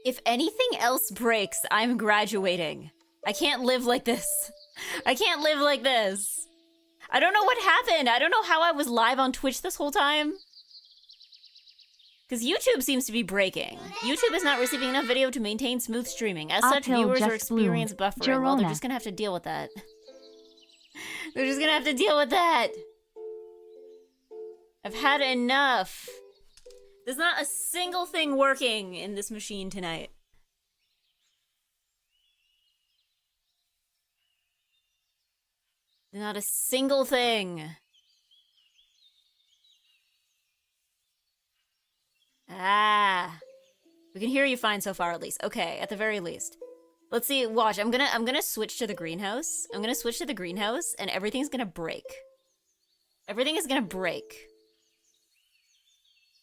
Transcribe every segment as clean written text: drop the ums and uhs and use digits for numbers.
If anything else breaks, I'm graduating. I can't live like this. I can't live like this. I don't know what happened. I don't know how I was live on Twitch this whole time. Because YouTube seems to be breaking. YouTube is not receiving enough video to maintain smooth streaming. As such, viewers are experiencing buffering. Jarona. Well, they're just gonna have to deal with that. They're just gonna have to deal with that. I've had enough. There's not a single thing working in this machine tonight. Not a single thing. Ah. We can hear you fine so far, at least. Okay, at the very least. Let's see, watch, I'm gonna switch to the greenhouse. I'm gonna switch to the greenhouse, and everything's gonna break. Everything is gonna break.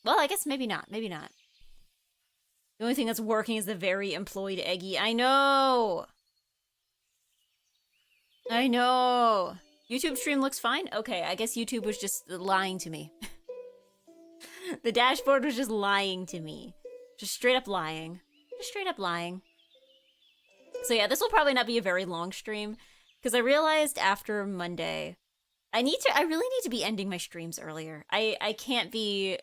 Well, I guess maybe not, maybe not. The only thing that's working is the very employed Eggy. I know! I know! YouTube stream looks fine? Okay, I guess YouTube was just lying to me. The dashboard was just lying to me. Just straight up lying. Just straight up lying. So yeah, this will probably not be a very long stream, because I realized after Monday, I really need to be ending my streams earlier. I can't be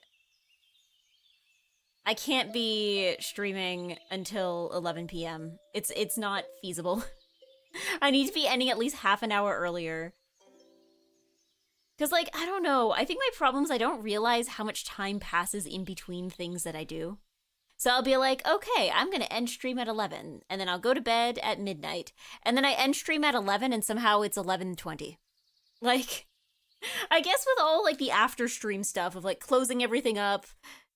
streaming until 11 p.m. It's not feasible. I need to be ending at least half an hour earlier. Because, like, I don't know. I think my problem is I don't realize how much time passes in between things that I do. So I'll be like, okay, I'm going to end stream at 11. And then I'll go to bed at midnight. And then I end stream at 11 and somehow it's 11:20. Like, I guess with all, like, the after stream stuff of, like, closing everything up,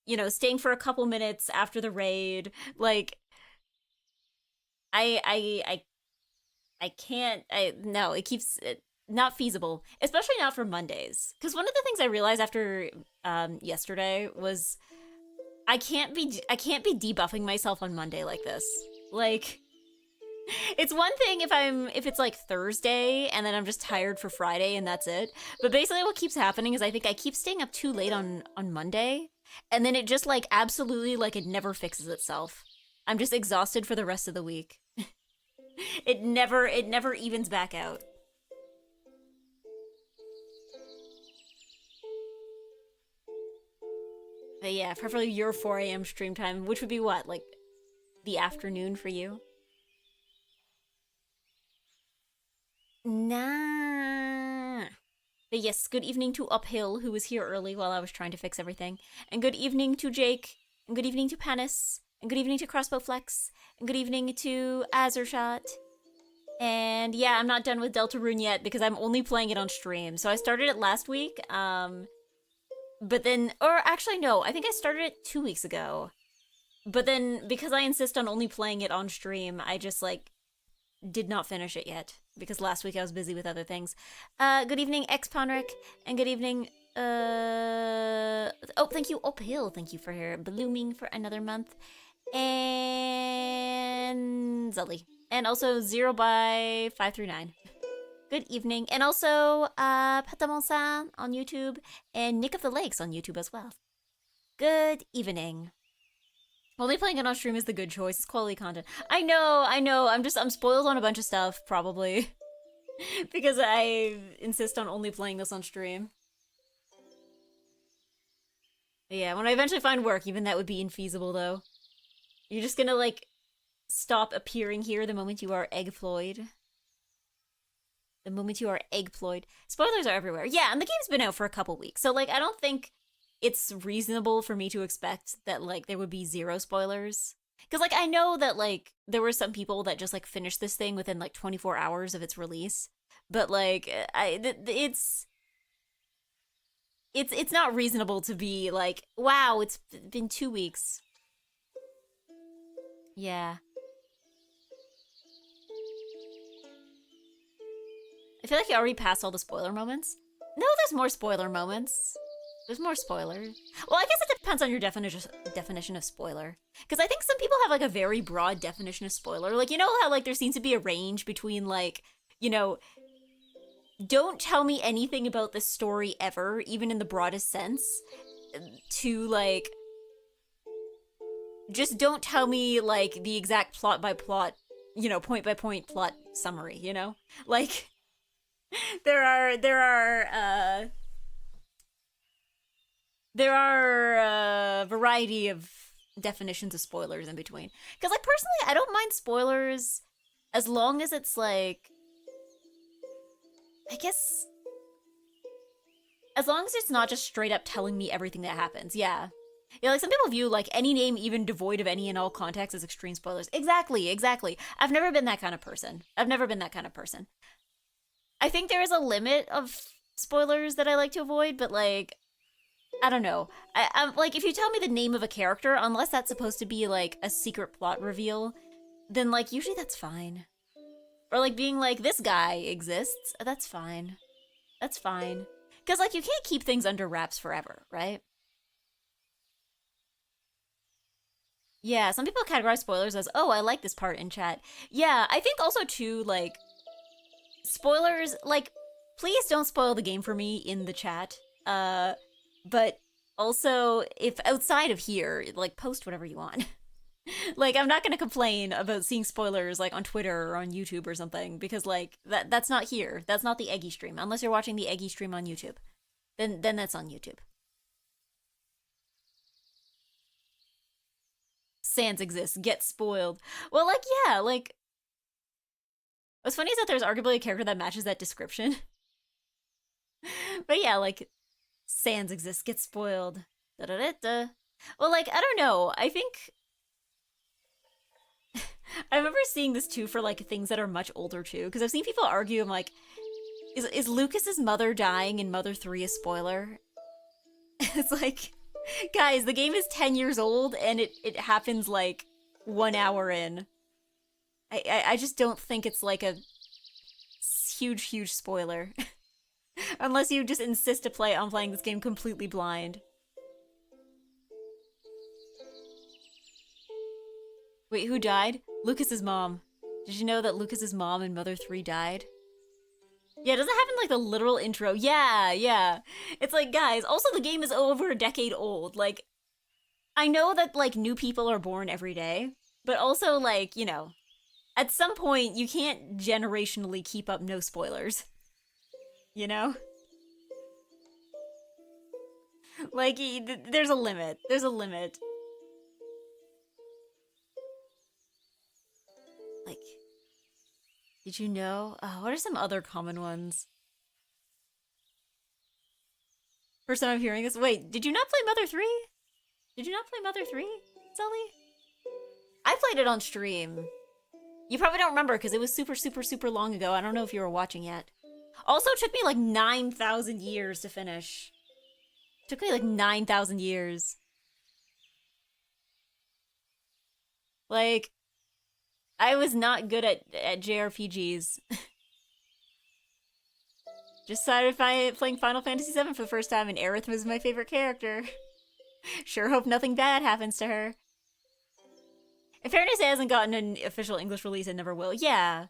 you know, staying for a couple minutes after the raid, like, I can't, no, it keeps... not feasible, especially not for Mondays. Because one of the things I realized after yesterday was I can't be debuffing myself on Monday like this. Like, it's one thing if it's like Thursday and then I'm just tired for Friday and that's it. But basically what keeps happening is I think I keep staying up too late on Monday, and then it just like absolutely like it never fixes itself. I'm just exhausted for the rest of the week. It never evens back out. But yeah, preferably your 4 a.m. stream time, which would be what, like, the afternoon for you? Nah. But yes, good evening to Uphill, who was here early while I was trying to fix everything. And good evening to Jake, and good evening to Panis, and good evening to Crossbow Flex, and good evening to Azershot. And yeah, I'm not done with Deltarune yet because I'm only playing it on stream. So I started it last week, but then, or actually no, I think I started it 2 weeks ago. But then, because I insist on only playing it on stream, I just, like, did not finish it yet. Because last week I was busy with other things. Good evening, X-Ponric, and good evening, oh, thank you, Uphill, thank you for blooming for another month. And Zully. And also 0x539. Good evening. And also, Patamon-san on YouTube, and Nick of the Lakes on YouTube as well. Good evening. Only playing it on stream is the good choice. It's quality content. I know. I'm spoiled on a bunch of stuff, probably. Because I insist on only playing this on stream. But yeah, when I eventually find work, even that would be infeasible, though. You're just gonna, like, stop appearing here the moment you are eggployed. The moment you are eggployed. Spoilers are everywhere. Yeah, and the game's been out for a couple weeks. So, like, I don't think it's reasonable for me to expect that, like, there would be zero spoilers. Because, like, I know that, like, there were some people that just, like, finished this thing within, like, 24 hours of its release. But, like, it's not reasonable to be, like, wow, it's been 2 weeks. Yeah. I feel like you already passed all the spoiler moments. No, there's more spoiler moments. There's more spoiler. Well, I guess it depends on your definition of spoiler. Because I think some people have, like, a very broad definition of spoiler. Like, you know how, like, there seems to be a range between, like, you know, don't tell me anything about this story ever, even in the broadest sense, to, like, Just don't tell me like the exact plot by plot, you know, point by point plot summary, you know? Like there are there are a variety of definitions of spoilers in between. Cuz like personally, I don't mind spoilers as long as it's like I guess as long as it's not just straight up telling me everything that happens. Yeah. Yeah, like some people view like any name even devoid of any and all context as extreme spoilers. Exactly, exactly. I've never been that kind of person. I've never been that kind of person. I think there is a limit of spoilers that I like to avoid, but like I don't know. I'm like if you tell me the name of a character, unless that's supposed to be like a secret plot reveal, then like usually that's fine. Or like being like this guy exists, that's fine. That's fine. Cuz like you can't keep things under wraps forever, right? Yeah, some people categorize spoilers as, "Oh, I like this part in chat." Yeah, I think also too like spoilers like please don't spoil the game for me in the chat. But also if outside of here, like post whatever you want. Like I'm not going to complain about seeing spoilers like on Twitter or on YouTube or something because like that's not here. That's not the Eggy stream unless you're watching the Eggy stream on YouTube. Then that's on YouTube. Sans exists. Get spoiled. Well, like yeah, like what's funny is that there's arguably a character that matches that description. But yeah, like Sans exists. Get spoiled. Da da da da. Well, like I don't know. I think I remember seeing this too for like things that are much older too, because I've seen people argue. I'm like, is Lucas's mother dying in Mother 3 a spoiler? It's like, guys, the game is 10 years old and it happens like 1 hour in. I just don't think it's like a huge spoiler, unless you just insist to play on playing this game completely blind. Wait, who died? Lucas's mom. Did you know that Lucas's mom in Mother 3 died? Yeah, doesn't it happen like the literal intro? Yeah, yeah. It's like, guys, also the game is over a decade old. Like, I know that like new people are born every day, but also like, you know, at some point you can't generationally keep up no spoilers. You know? Like, there's a limit. There's a limit. Like, did you know? What are some other common ones? First time I'm hearing this. Wait, did you not play Mother 3? Did you not play Mother 3, Sully? I played it on stream. You probably don't remember because it was super long ago. I don't know if you were watching yet. Also, it took me like 9,000 years to finish. It took me like 9,000 years. Like, I was not good at JRPGs. Just started playing Final Fantasy VII for the first time, and Aerith was my favorite character. Sure hope nothing bad happens to her. In fairness, it hasn't gotten an official English release and never will. Yeah.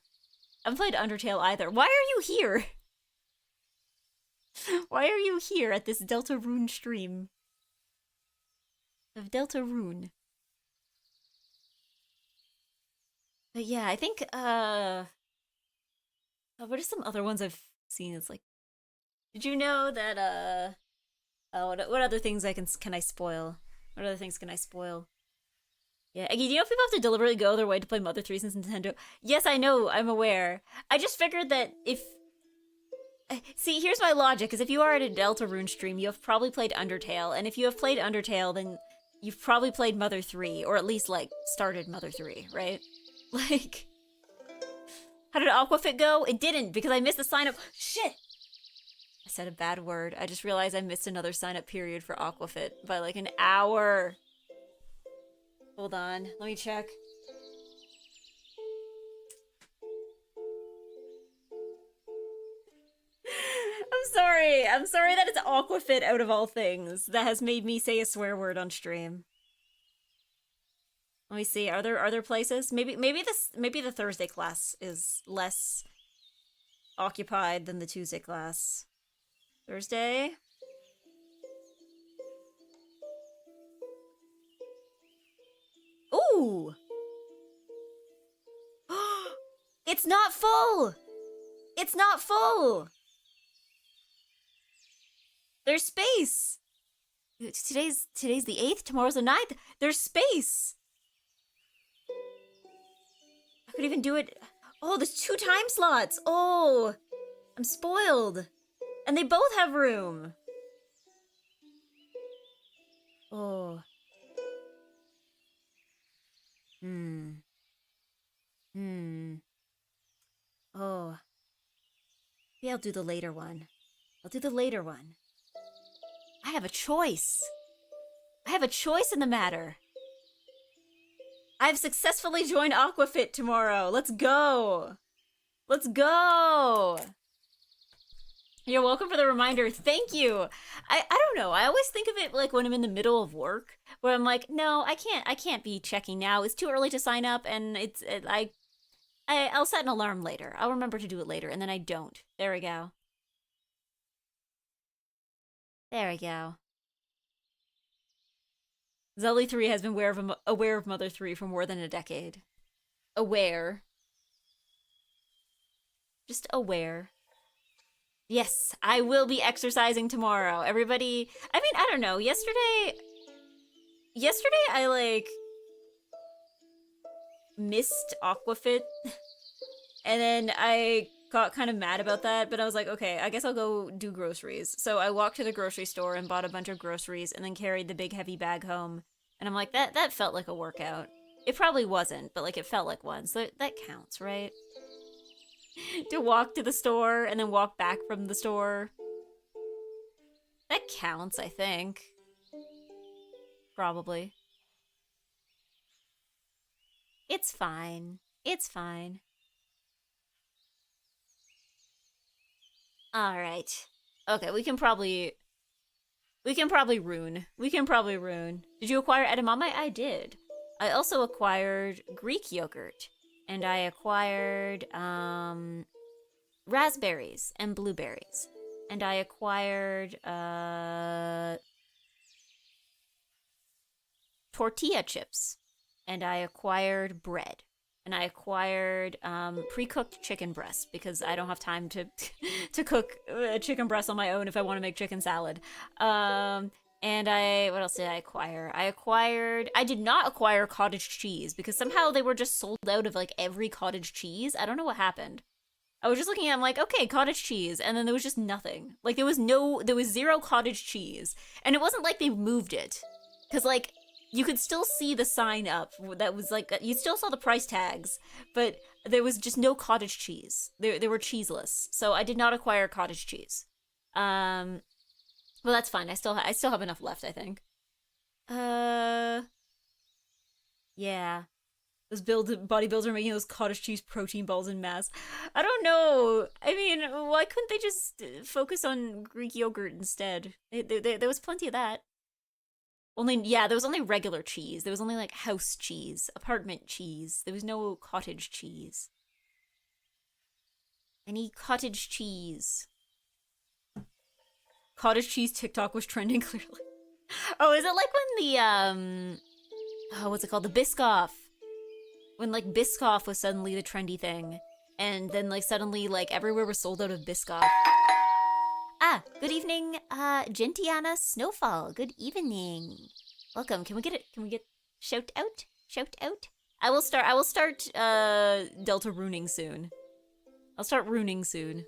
I haven't played Undertale either. Why are you here? Why are you here at this Deltarune stream? Of Deltarune. But yeah, I think, what are some other ones I've seen? It's like, did you know that, what other things can I spoil? What other things can I spoil? Yeah, Eggy, do you know if people have to deliberately go their way to play Mother 3 since Nintendo? Yes, I know, I'm aware. I just figured that if... See, here's my logic, is if you are at a Deltarune stream, you have probably played Undertale, and if you have played Undertale, then you've probably played Mother 3, or at least, like, started Mother 3, right? Like... How did Aquafit go? It didn't, because I missed the sign-up... Shit! I said a bad word. I just realized I missed another sign-up period for Aquafit by, like, an hour. Hold on, let me check. I'm sorry that it's Aquafit out of all things that has made me say a swear word on stream. Let me see. Are there places? Maybe the Thursday class is less occupied than the Tuesday class. Thursday? Ooh! It's not full! It's not full! There's space! Today's the 8th, tomorrow's the 9th. There's space! I could even do it... Oh, there's 2 time slots! Oh! I'm spoiled! And they both have room! Oh. Oh. Maybe I'll do the later one. I'll do the later one. I have a choice. I have a choice in the matter. I've successfully joined Aquafit tomorrow. Let's go. Let's go. You're welcome for the reminder. Thank you. I don't know. I always think of it like when I'm in the middle of work, where I'm like, no, I can't be checking now. It's too early to sign up, and I'll set an alarm later. I'll remember to do it later, and then I don't. There we go. There we go. Zelly3 has been aware of Mother 3 for more than a decade. Aware. Just aware. Yes, I will be exercising tomorrow. Everybody, I mean, I don't know. Yesterday I, like, missed Aquafit. And then I got kind of mad about that, but I was like, okay, I guess I'll go do groceries. So I walked to the grocery store and bought a bunch of groceries and then carried the big heavy bag home. And I'm like, that felt like a workout. It probably wasn't, but like it felt like one. So that counts, right? To walk to the store and then walk back from the store. That counts, I think. Probably. It's fine. It's fine. Alright. Okay, we can probably rune. We can probably rune. Did you acquire edamame? I did. I also acquired Greek yogurt. And I acquired, raspberries and blueberries. And I acquired, tortilla chips. And I acquired bread. And I acquired, pre-cooked chicken breast because I don't have time to to cook chicken breast on my own if I want to make chicken salad. And what else did I acquire? I did not acquire cottage cheese because somehow they were just sold out of like every cottage cheese. I don't know what happened. I was just looking at it, I'm like, okay, cottage cheese. And then there was just nothing. Like there was 0 cottage cheese. And it wasn't like they moved it. Cause like, you could still see the sign up that was like, you still saw the price tags, but there was just no cottage cheese. They were cheeseless. So I did not acquire cottage cheese. Well, that's fine. I still have enough left, I think. Yeah. Those bodybuilders are making those cottage cheese protein balls in mass. I don't know. I mean, why couldn't they just focus on Greek yogurt instead? There was plenty of that. There was only regular cheese. There was only, like, house cheese, apartment cheese. There was no cottage cheese. I need cottage cheese. Cottage cheese TikTok was trending, clearly. Oh, is it like when the, what's it called? The Biscoff. When, like, Biscoff was suddenly the trendy thing. And then, like, suddenly, like, everywhere was sold out of Biscoff. Ah, good evening, Gentiana Snowfall. Good evening. Welcome. Can we get shout out? Shout out? I will start Delta runing soon. I'll start runing soon.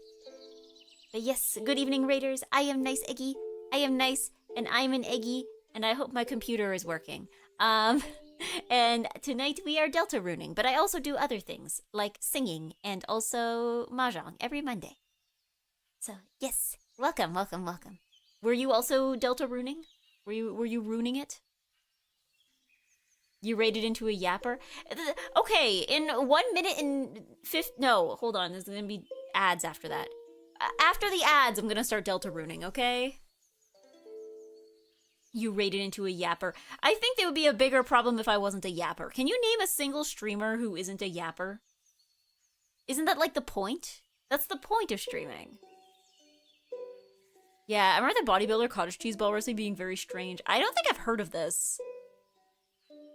But yes, good evening, Raiders. I am NiceEggy. I am nice, and I'm an eggy, and I hope my computer is working. And tonight we are Delta runing, but I also do other things, like singing, and also mahjong every Monday. So, yes. Welcome, welcome, welcome. Were you also Delta runing? Were you runing it? You raided into a yapper? Okay, in 1 minute and no, hold on, there's gonna be ads after that. After the ads, I'm gonna start Delta runing, okay? You raided into a yapper. I think there would be a bigger problem if I wasn't a yapper. Can you name a single streamer who isn't a yapper? Isn't that like the point? That's the point of streaming. Yeah, I remember the bodybuilder cottage cheese ball recipe being very strange. I don't think I've heard of this.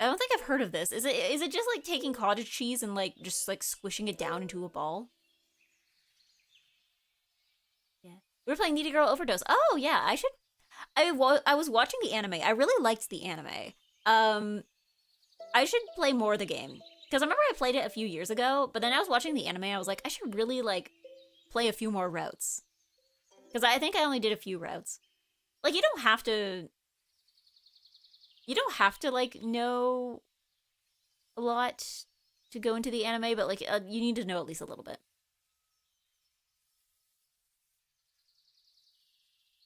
I don't think I've heard of this. Is it just like taking cottage cheese and like just like squishing it down into a ball? Yeah. We were playing Needy Girl Overdose. Oh yeah, I should. I was watching the anime. I really liked the anime. Um, I should play more of the game because I remember I played it a few years ago. But then I was watching the anime. I was like, I should really like play a few more routes because I think I only did a few routes. Like you don't have to. You don't have to like know a lot to go into the anime, but like you need to know at least a little bit.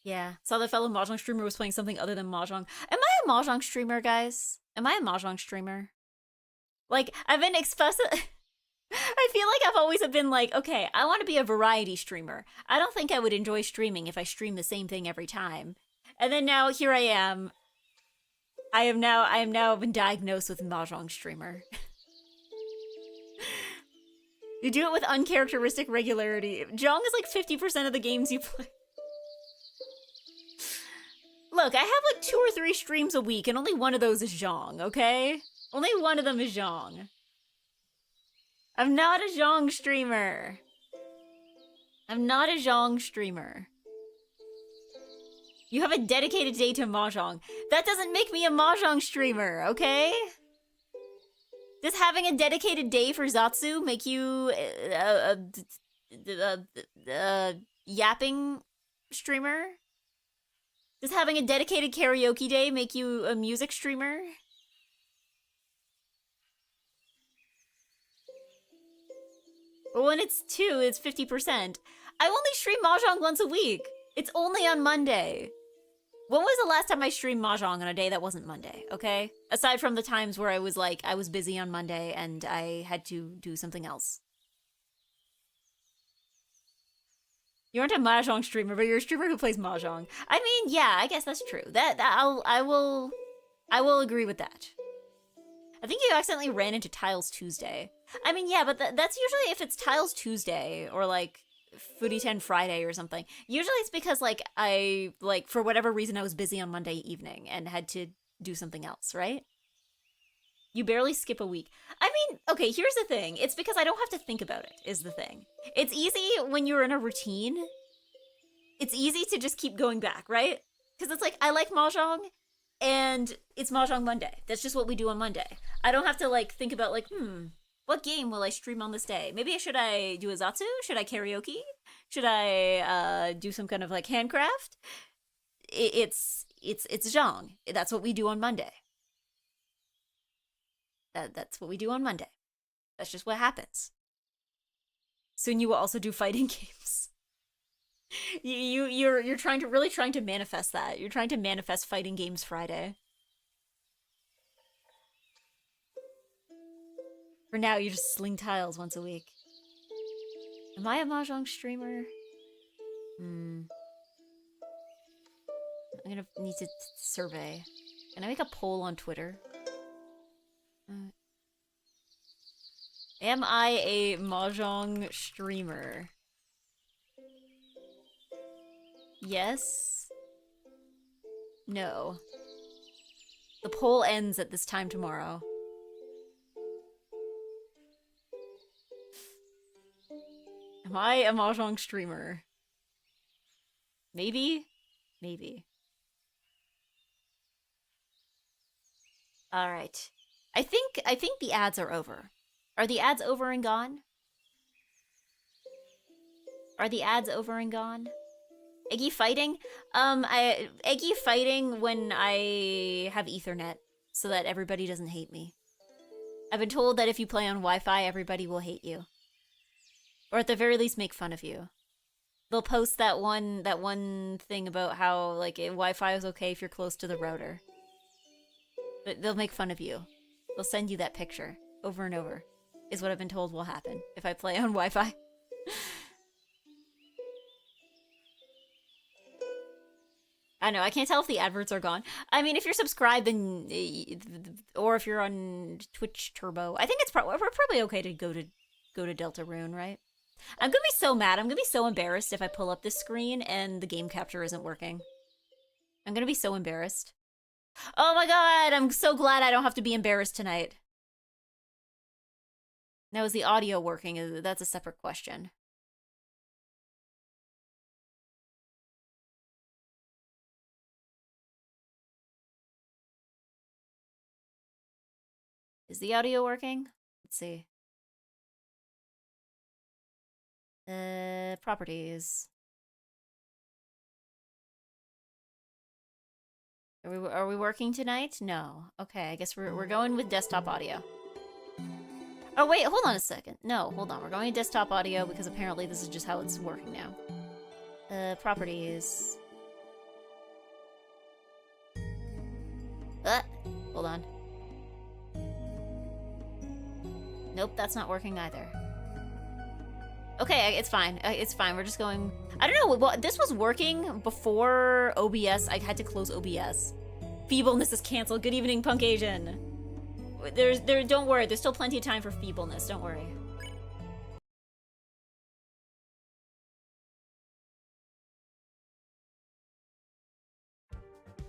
Yeah. Saw the fellow Mahjong streamer was playing something other than Mahjong. Am I a Mahjong streamer, guys? Am I a Mahjong streamer? Like, I've been expressing. I feel like I've always been like, okay, I want to be a variety streamer. I don't think I would enjoy streaming if I stream the same thing every time. And then now here I am. I am now been diagnosed with Mahjong streamer. You do it with uncharacteristic regularity. Jong is like 50% of the games you play. Look, I have like 2 or 3 streams a week, and only one of those is Zhong, okay? Only one of them is Zhong. I'm not a Zhong streamer. I'm not a Zhong streamer. You have a dedicated day to Mahjong. That doesn't make me a Mahjong streamer, okay? Does having a dedicated day for Zatsu make you a yapping streamer? Does having a dedicated karaoke day make you a music streamer? But when it's 2, it's 50%. I only stream Mahjong once a week. It's only on Monday. When was the last time I streamed Mahjong on a day that wasn't Monday, okay? Aside from the times where I was like, I was busy on Monday and I had to do something else. You aren't a Mahjong streamer, but you're a streamer who plays Mahjong. I mean, yeah, I guess that's true. I will agree with that. I think you accidentally ran into Tiles Tuesday. I mean, yeah, but that's usually if it's Tiles Tuesday or like Foodie 10 Friday or something. Usually it's because like I like for whatever reason I was busy on Monday evening and had to do something else, right? You barely skip a week. I mean, okay, here's the thing. It's because I don't have to think about it, is the thing. It's easy when you're in a routine. It's easy to just keep going back, right? Because it's like, I like Mahjong, and it's Mahjong Monday. That's just what we do on Monday. I don't have to like think about like, what game will I stream on this day? Maybe should I do a Zatsu? Should I karaoke? Should I do some kind of like handcraft? It's Zhang. That's what we do on Monday. That's what we do on Monday. That's just what happens. Soon you will also do fighting games. You're trying to manifest that. You're trying to manifest fighting games Friday. For now, you just sling tiles once a week. Am I a Mahjong streamer? I'm gonna need to survey. Can I make a poll on Twitter? Am I a Mahjong streamer? Yes? No. The poll ends at this time tomorrow. Am I a Mahjong streamer? Maybe? Maybe. Alright. I think the ads are over. Are the ads over and gone? Are the ads over and gone? Eggy fighting? Eggy fighting when I have Ethernet, so that everybody doesn't hate me. I've been told that if you play on Wi-Fi, everybody will hate you. Or at the very least make fun of you. They'll post that one thing about how like Wi-Fi is okay if you're close to the router. But they'll make fun of you. They'll send you that picture over and over. Is what I've been told will happen if I play on Wi-Fi. I know, I can't tell if the adverts are gone. I mean, if you're subscribed, then, or if you're on Twitch Turbo, I think it's we're probably okay to go to Deltarune, right? I'm gonna be so mad. I'm gonna be so embarrassed if I pull up this screen and the game capture isn't working. I'm gonna be so embarrassed. Oh my god, I'm so glad I don't have to be embarrassed tonight. Now, is the audio working? That's a separate question. Is the audio working? Let's see. Properties. Are we working tonight? No. Okay, I guess we're going with desktop audio. Oh wait, hold on a second. No, hold on. We're going to desktop audio because apparently this is just how it's working now. Properties. Hold on. Nope, that's not working either. Okay, it's fine. It's fine. We're just going... I don't know. Well, this was working before OBS. I had to close OBS. Feebleness is canceled. Good evening, Punk Asian. Don't worry. There's still plenty of time for feebleness. Don't worry.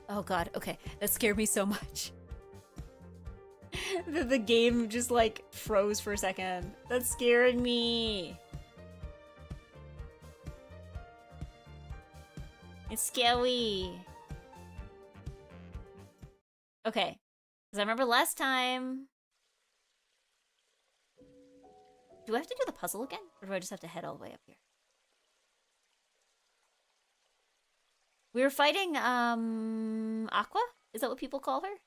Oh god. Okay. That scared me so much. The game just, like, froze for a second. That scared me. It's scary. Okay. Because I remember last time... Do I have to do the puzzle again? Or do I just have to head all the way up here? We were fighting, Aqua? Is that what people call her?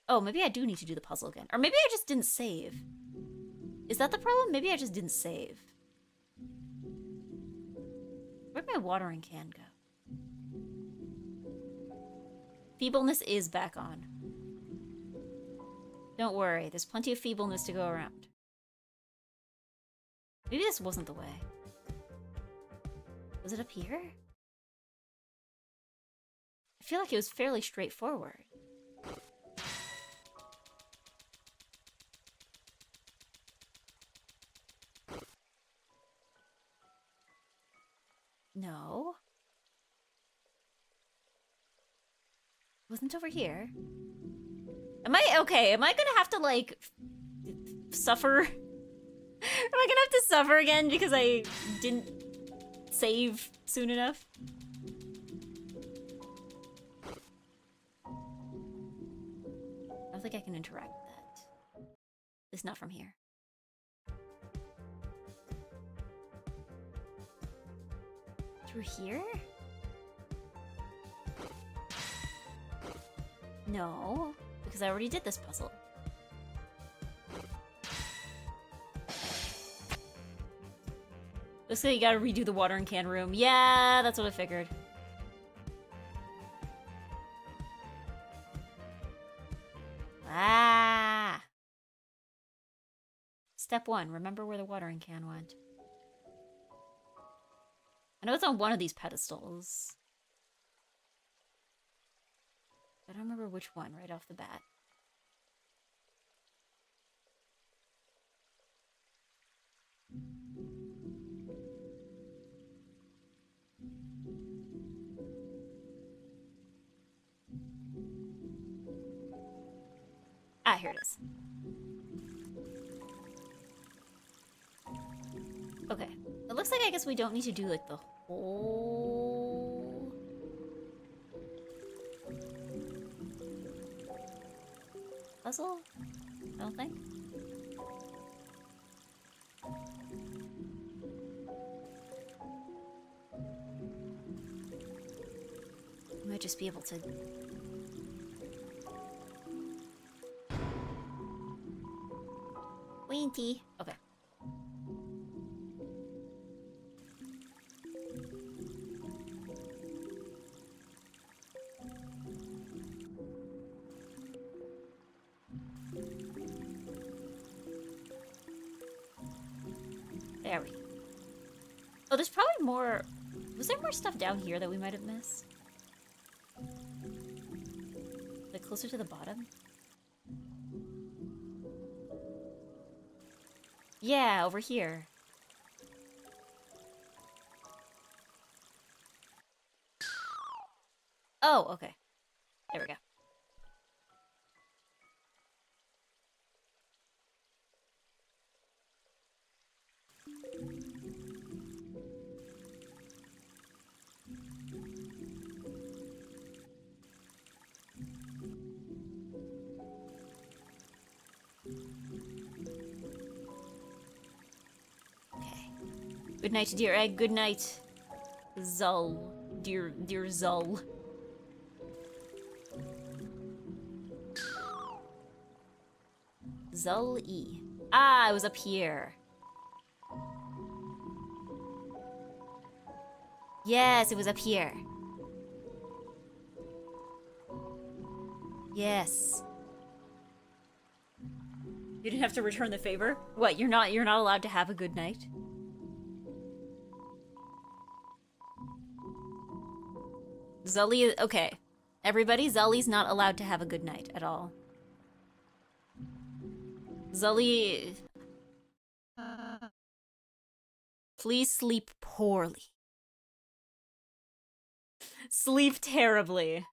Oh, maybe I do need to do the puzzle again. Or maybe I just didn't save. Is that the problem? Maybe I just didn't save. Where'd my watering can go? Feebleness is back on. Don't worry, there's plenty of feebleness to go around. Maybe this wasn't the way. Was it up here? I feel like it was fairly straightforward. No. It wasn't over here. Am I okay? Am I gonna have to, like, suffer? Am I gonna have to suffer again because I didn't save soon enough? I don't think I can interact with that. At least not from here. Through here? No, because I already did this puzzle. Looks like you gotta redo the watering can room. Yeah, that's what I figured. Ah! Step 1, remember where the watering can went. I know it's on one of these pedestals. I don't remember which one right off the bat. Ah, here it is. Okay. It looks like I guess we don't need to do, like, the whole... puzzle? I don't think. I might just be able to... Weenie. Okay. There we go. Oh, there's probably more... Was there more stuff down here that we might have missed? Like, closer to the bottom? Yeah, over here. Oh, okay. There we go. Okay. Good night, dear egg. Good night, Zul. Dear Zul. Zul-E. Ah, I was up here. Yes, it was up here. Yes. You didn't have to return the favor? What, you're not allowed to have a good night? Zully, okay. Everybody, Zully's not allowed to have a good night at all. Zully... Please sleep poorly. Sleep terribly.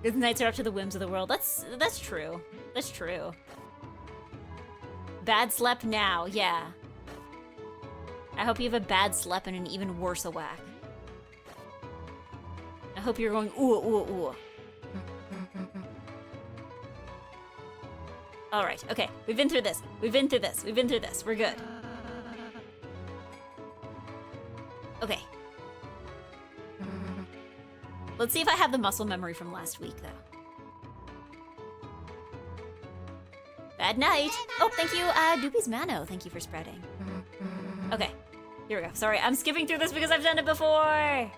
Good nights are up to the whims of the world. That's true. That's true. Bad slept now, yeah. I hope you have a bad slept and an even worse a whack. I hope you're going ooh, ooh, ooh. Alright, okay. We've been through this. We've been through this. We've been through this. We're good. Okay. Let's see if I have the muscle memory from last week, though. Bad night. Oh, thank you, Doopy's Mano. Thank you for spreading. Okay, here we go. Sorry, I'm skipping through this because I've done it before.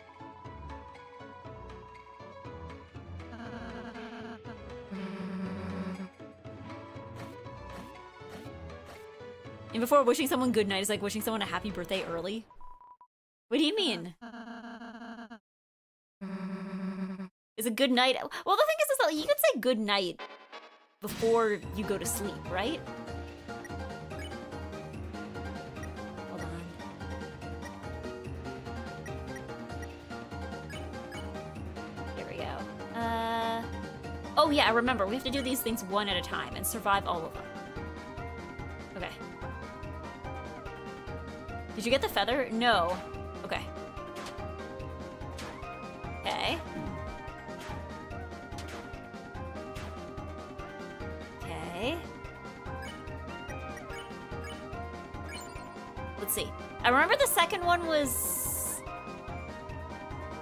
And before wishing someone good night is like wishing someone a happy birthday early. What do you mean? Is a good night? Well, the thing is that you could say good night before you go to sleep, right? Hold on. Here we go. Oh yeah, I remember. We have to do these things one at a time and survive all of them. Okay. Did you get the feather? No. Okay. Okay. Okay. Let's see. I remember the second one was...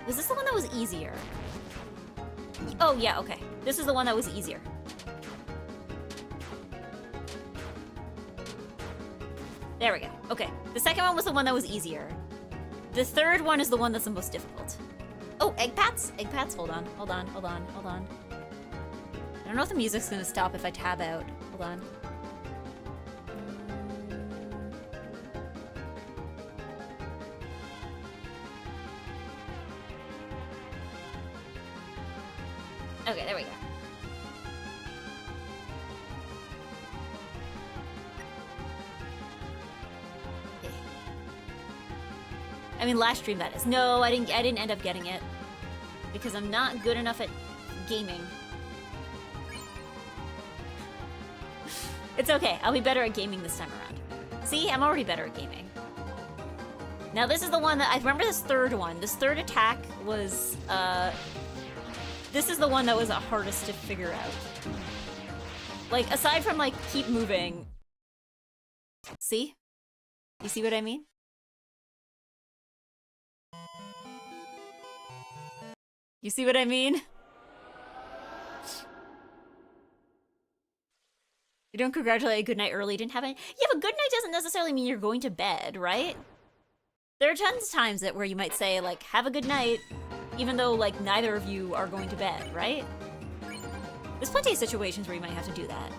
Was this the one that was easier? Oh, yeah, okay. This is the one that was easier. There we go. Okay. The second one was the one that was easier. The third one is the one that's the most difficult. Oh, egg pats? Egg pats? Hold on. Hold on. Hold on. Hold on. I don't know if the music's gonna stop if I tab out. Hold on. Okay, there we go. Okay. I mean, last stream that is. No, I didn't end up getting it because I'm not good enough at gaming. It's okay. I'll be better at gaming this time around. See, I'm already better at gaming. Now this is the one that I remember. This third one. This third attack was this is the one that was the hardest to figure out. Like, aside from, like, keep moving. See? You see what I mean? You see what I mean? You don't congratulate a good night early, didn't have any. Yeah, but good night doesn't necessarily mean you're going to bed, right? There are tons of times where you might say, like, have a good night, even though, like, neither of you are going to bed, right? There's plenty of situations where you might have to do that.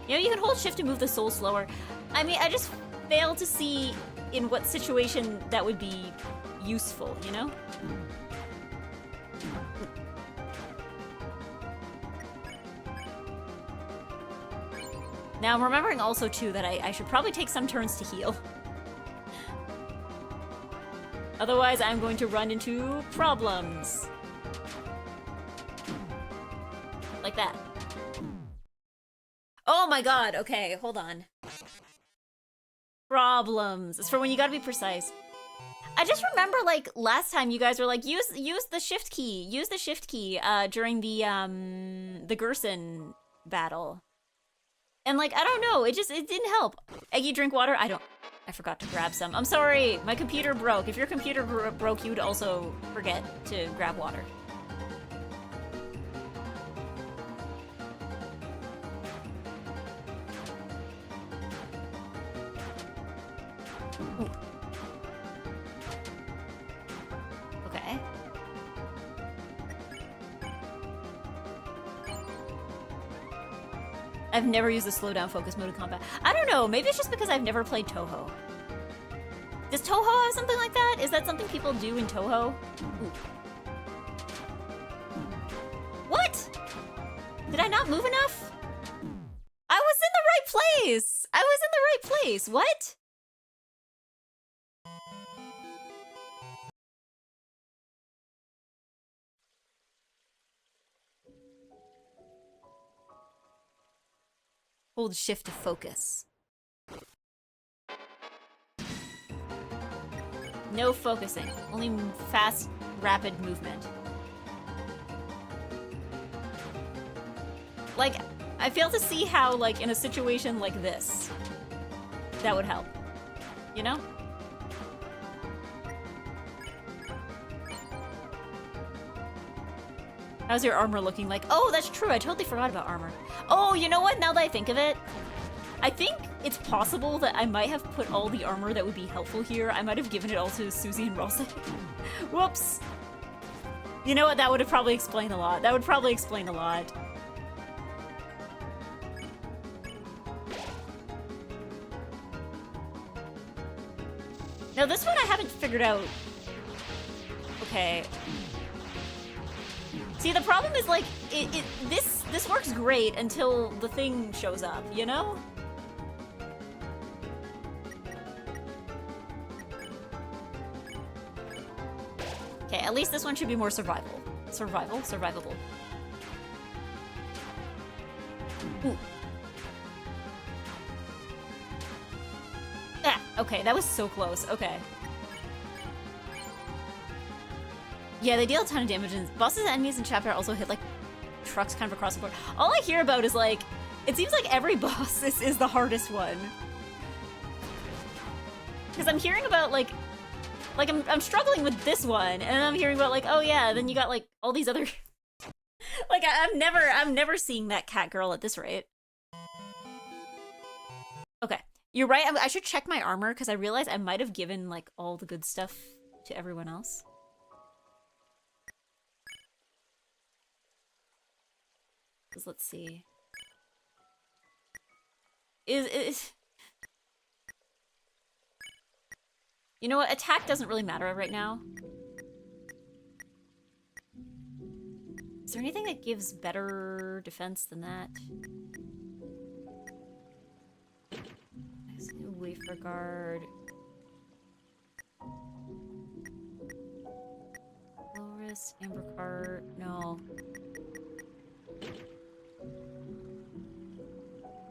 You know, you can hold shift to move the soul slower. I mean, I just fail to see in what situation that would be useful, you know? Now, I'm remembering also, too, that I should probably take some turns to heal. Otherwise, I'm going to run into problems. Like that. Oh my god, okay, hold on. Problems. It's for when you gotta be precise. I just remember, like, last time you guys were like, use the shift key. Use the shift key, during the Gerson battle. And, like, I don't know, it didn't help. Eggy, drink water? I forgot to grab some. I'm sorry, my computer broke. If your computer broke, you'd also forget to grab water. Ooh. Okay. I've never used the slow down focus mode in combat. I don't know, maybe it's just because I've never played Touhou. Does Touhou have something like that? Is that something people do in Touhou? Ooh. What? Did I not move enough? I was in the right place! I was in the right place! What? Hold shift to focus. No focusing, only fast, rapid movement. Like, I fail to see how, like, in a situation like this, that would help. You know? How's your armor looking like? Oh, that's true. I totally forgot about armor. Oh, you know what? Now that I think of it, I think it's possible that I might have put all the armor that would be helpful here. I might have given it all to Susie and Rosé. Whoops. You know what? That would have probably explained a lot. That would probably explain a lot. Now this one I haven't figured out. Okay. See, the problem is, like, this works great until the thing shows up, you know? Okay, at least this one should be more survivable. Survivable. Ooh. Ah, okay, that was so close. Okay. Yeah, they deal a ton of damage, and bosses and enemies in Chapter also hit, like, trucks kind of across the board. All I hear about is, like, it seems like every boss is the hardest one. Because I'm hearing about, like I'm struggling with this one, and I'm hearing about, like, oh yeah, then you got, like, all these other... like, I'm never seeing that cat girl at this rate. Okay, you're right, I should check my armor, because I realized I might have given, like, all the good stuff to everyone else. Let's see. Is you know what? Attack doesn't really matter right now. Is there anything that gives better defense than that? Wafer guard. Loris, Amber Cart. No.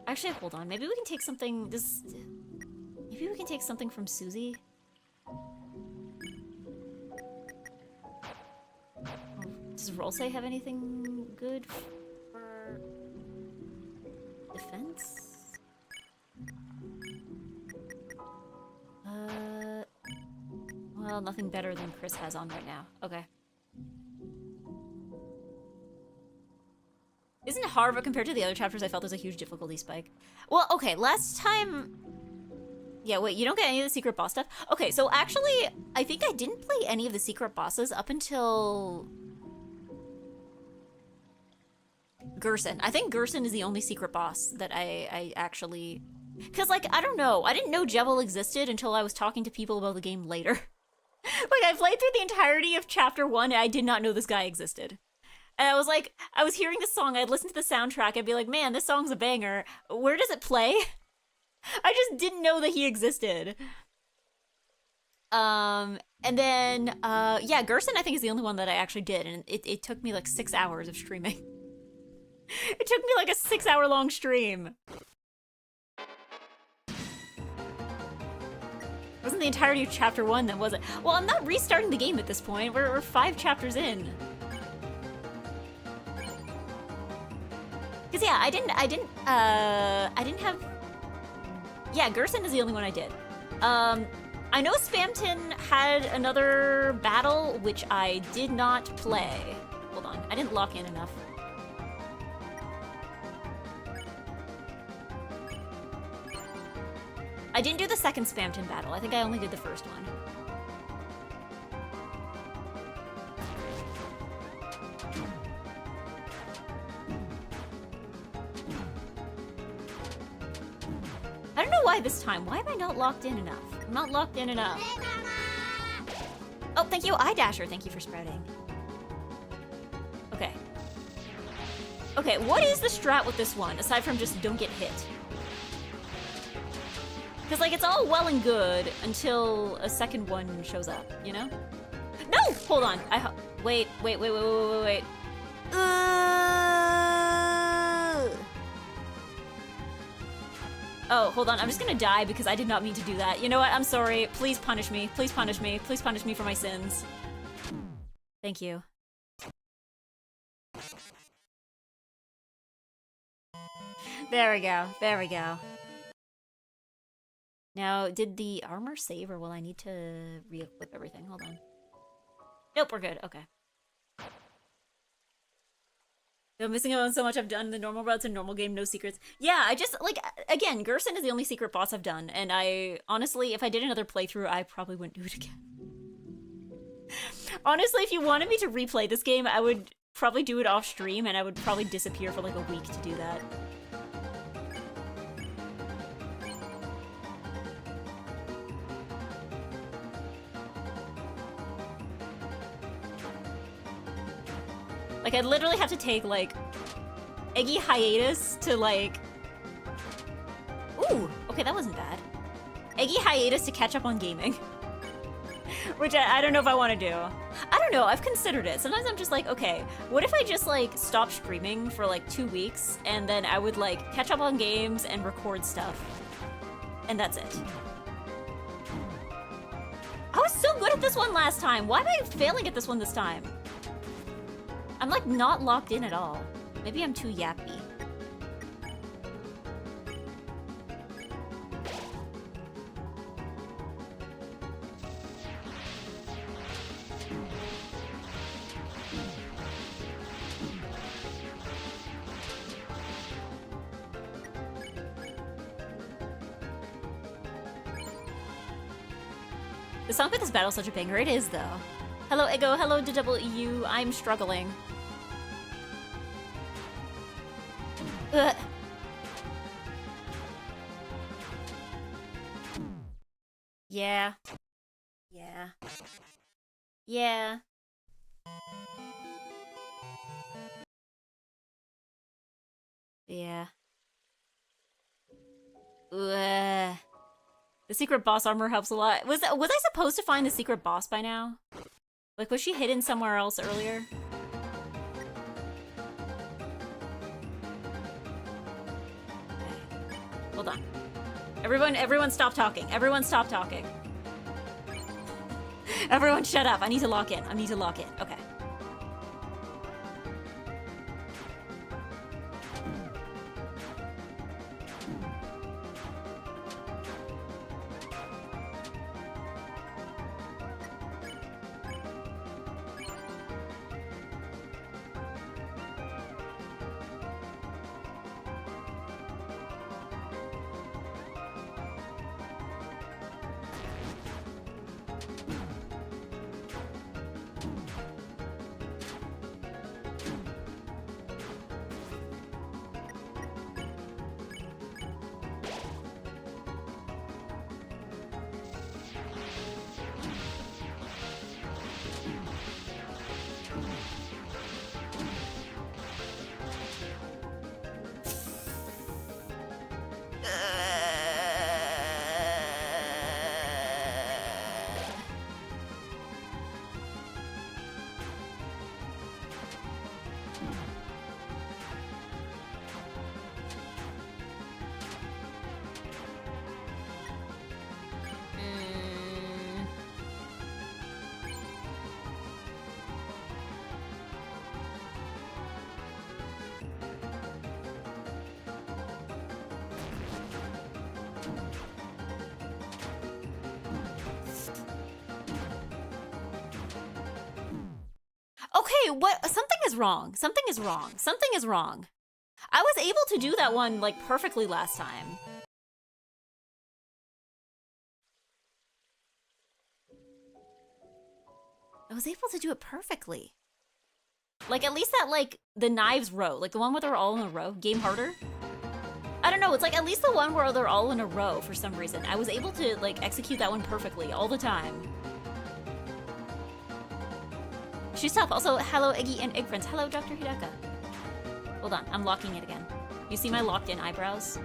Actually, hold on. Maybe we can take something. Maybe we can take something from Susie. Does Rosé have anything good for defense? Well, nothing better than Chris has on right now. Okay. Isn't it hard, but compared to the other chapters, I felt there's a huge difficulty spike. Well, okay, last time... Yeah, wait, you don't get any of the secret boss stuff? Okay, so actually, I think I didn't play any of the secret bosses up until... Gerson. I think Gerson is the only secret boss that I actually... Because, like, I don't know. I didn't know Jebel existed until I was talking to people about the game later. Like, I played through the entirety of Chapter 1 and I did not know this guy existed. And I was like, I was hearing this song, I'd listen to the soundtrack, I'd be like, man, this song's a banger. Where does it play? I just didn't know that he existed. And then, yeah, Gerson I think is the only one that I actually did, and it took me like 6 hours of streaming. It took me like a 6 hour long stream. It wasn't the entirety of chapter 1 then, was it? Well, I'm not restarting the game at this point. We're 5 chapters in. Cause yeah, I didn't have. Yeah, Gerson is the only one I did. I know Spamton had another battle which I did not play. Hold on, I didn't lock in enough. I didn't do the second Spamton battle. I think I only did the first one. I don't know why this time. Why am I not locked in enough? I'm not locked in enough. Oh, thank you, iDasher. Thank you for sprouting. Okay. Okay, what is the strat with this one, aside from just don't get hit? Because, like, it's all well and good until a second one shows up, you know? No! Hold on. Wait. Oh, hold on. I'm just gonna die because I did not mean to do that. You know what? I'm sorry. Please punish me. Please punish me. Please punish me for my sins. Thank you. There we go. There we go. Now, did the armor save, or will I need to re-equip everything? Hold on. Nope, we're good. Okay. I'm missing out on so much I've done. The normal routes and normal game, no secrets. Yeah, I just, like, again, Gerson is the only secret boss I've done, and I, honestly, if I did another playthrough, I probably wouldn't do it again. Honestly, if you wanted me to replay this game, I would probably do it off stream, and I would probably disappear for, like, a week to do that. Like, I'd literally have to take, like, EGGY hiatus to, like... Ooh! Okay, that wasn't bad. EGGY hiatus to catch up on gaming. Which I don't know if I want to do. I don't know, I've considered it. Sometimes I'm just like, okay, what if I just, like, stop streaming for, like, 2 weeks, and then I would, like, catch up on games and record stuff. And that's it. I was so good at this one last time! Why am I failing at this one this time? I'm, like, not locked in at all. Maybe I'm too yappy. The song for this battle is such a banger. It is, though. Hello, Ego. Hello, DEU. I'm struggling. Ugh. Yeah. Yeah. Yeah. Yeah. Ugh. The secret boss armor helps a lot. Was I supposed to find the secret boss by now? Like, was she hidden somewhere else earlier? Okay. Hold on. Everyone stop talking. Everyone stop talking. Everyone shut up. I need to lock in. Okay. Okay, what? Something is wrong. Something is wrong. Something is wrong. I was able to do that one, like, perfectly last time. I was able to do it perfectly. Like, at least that, like, the knives row. Like, the one where they're all in a row. Game harder? I don't know, it's like at least the one where they're all in a row for some reason. I was able to, like, execute that one perfectly all the time. She's tough. Also, hello, Eggy and Egg Friends. Hello, Dr. Hidaka. Hold on, I'm locking it again. You see my locked-in eyebrows?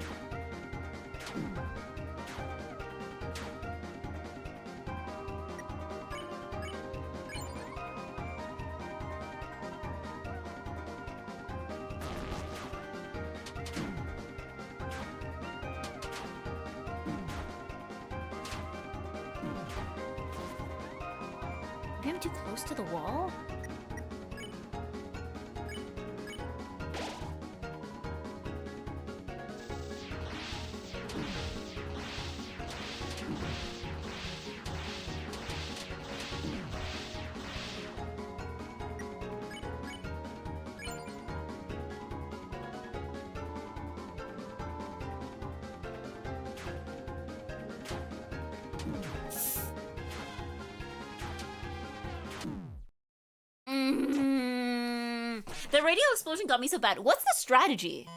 Maybe I'm too close to the wall? The radio explosion got me so bad. What's the strategy?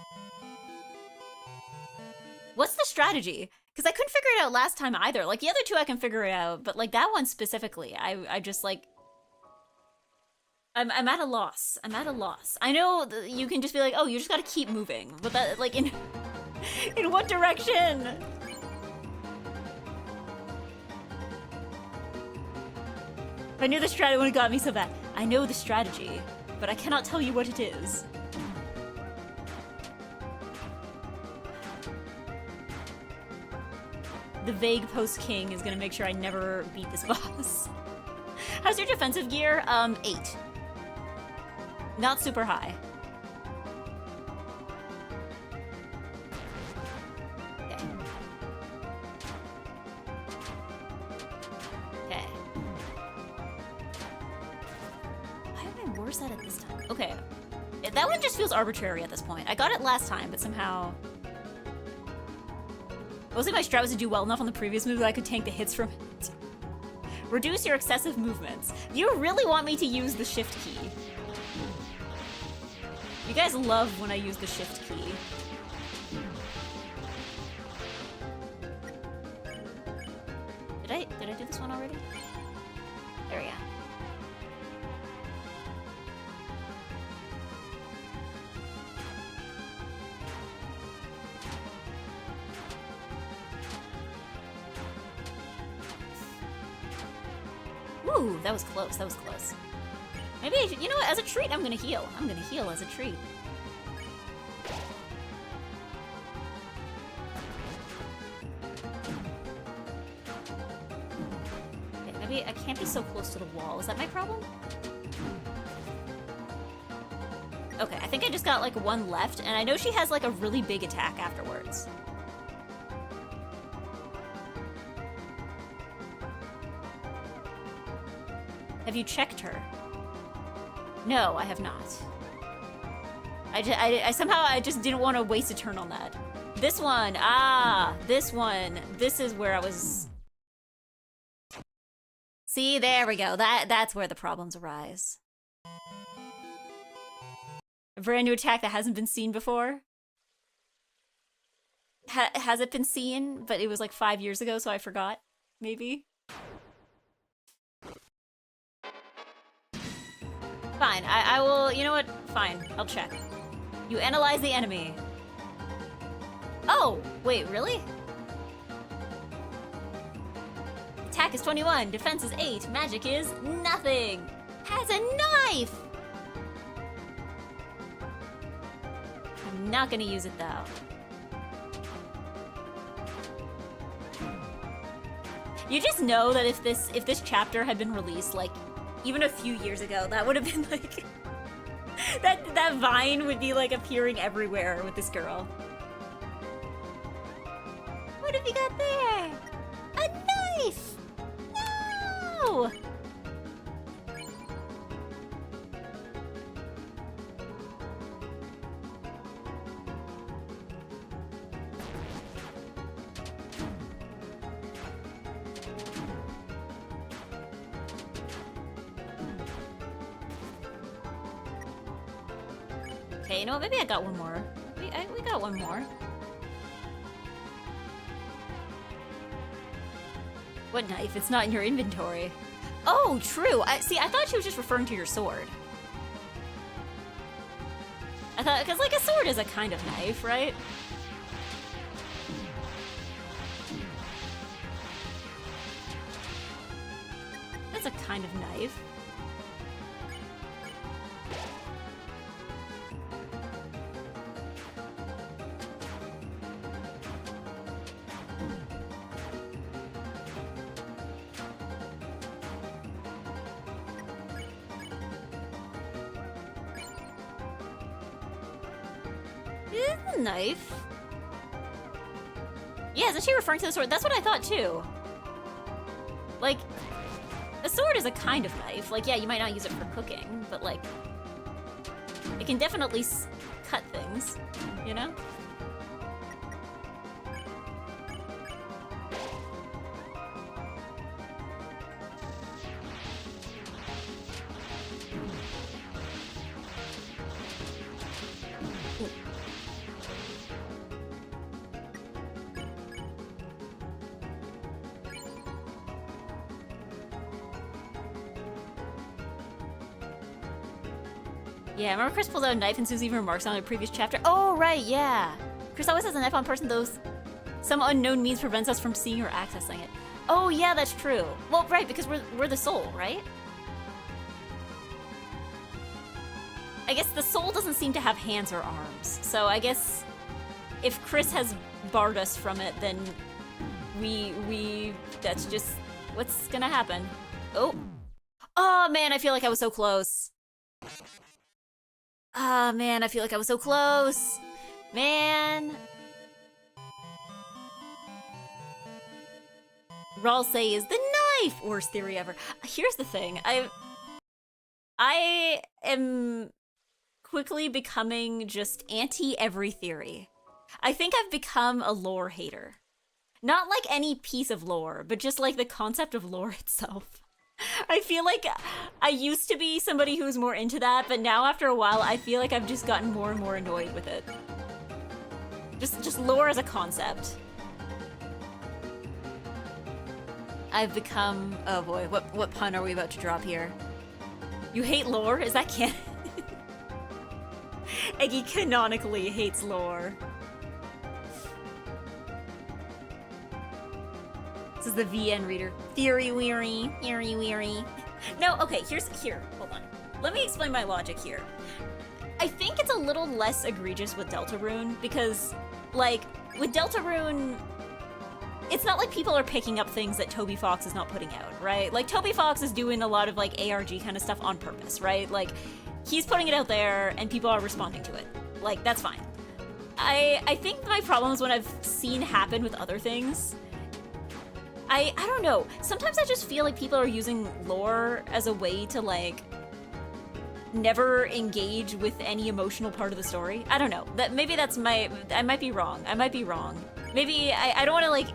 What's the strategy? Because I couldn't figure it out last time either. Like, the other two I can figure it out, but, like, that one specifically, I just, like... I'm at a loss. I'm at a loss. I know you can just be like, oh, you just gotta keep moving. But that, like, in... in what direction? I knew the strategy when it got me so bad. I know the strategy, but I cannot tell you what it is. The vague post-king is gonna make sure I never beat this boss. How's your defensive gear? 8. Not super high. Okay. Okay. Why am I worse at it this time? Okay. That one just feels arbitrary at this point. I got it last time, but somehow... Mostly my strat was to do well enough on the previous move that I could tank the hits from it. Reduce your excessive movements. You really want me to use the shift key. You guys love when I use the shift key. Did I do this one already? There we go. Ooh, that was close, that was close. Maybe I should, you know what, as a treat, I'm gonna heal. I'm gonna heal as a treat. Okay, maybe I can't be so close to the wall. Is that my problem? Okay, I think I just got like one left, and I know she has like a really big attack afterwards. Have you checked her? No, I have not. I somehow I just didn't want to waste a turn on that. This one, this one. This is where I was... See, there we go. That's where the problems arise. A brand new attack that hasn't been seen before. Has it been seen? But it was like 5 years ago, so I forgot. Maybe. Fine, I will, you know what? Fine, I'll check. You analyze the enemy. Oh, wait, really? Attack is 21, defense is 8, magic is nothing. Has a knife! I'm not gonna use it though. You just know that if this chapter had been released, like, even a few years ago, that would have been like... that vine would be like appearing everywhere with this girl. What have you got there? A knife! No! Okay, you know what? Maybe I got one more. We got one more. What knife? It's not in your inventory. Oh, true. I thought she was just referring to your sword. I thought, because, like, a sword is a kind of knife, right? That's a kind of knife. It's a knife. Yeah, isn't she referring to the sword? That's what I thought too. Like, a sword is a kind of knife. Like, yeah, you might not use it for cooking, but like, it can definitely cut things, you know? Yeah, remember Chris pulled out a knife and Susie even remarks on a previous chapter? Oh, right, yeah. Chris always has a knife on person, though some unknown means prevents us from seeing or accessing it. Oh, yeah, that's true. Well, right, because we're the soul, right? I guess the soul doesn't seem to have hands or arms. So I guess if Chris has barred us from it, then that's just what's gonna happen. Oh. Oh, man, I feel like I was so close. Ah, man, I feel like I was so close. Man. Rawl say is the knife! Worst theory ever. Here's the thing. I am quickly becoming just anti-every theory. I think I've become a lore hater. Not like any piece of lore, but just like the concept of lore itself. I feel like I used to be somebody who was more into that, but now after a while, I feel like I've just gotten more and more annoyed with it. Just lore as a concept. I've become... Oh boy, what pun are we about to drop here? You hate lore? Is that canon? Eggy canonically hates lore. This is the VN reader. Theory weary, theory weary. No, okay, here, hold on. Let me explain my logic here. I think it's a little less egregious with Deltarune because, like, with Deltarune, it's not like people are picking up things that Toby Fox is not putting out, right? Like, Toby Fox is doing a lot of, like, ARG kind of stuff on purpose, right? Like, he's putting it out there and people are responding to it. Like, that's fine. I think my problem is when I've seen happen with other things, I don't know. Sometimes I just feel like people are using lore as a way to, like, never engage with any emotional part of the story. I don't know. Maybe that's I might be wrong. I might be wrong. Maybe I don't want to, like,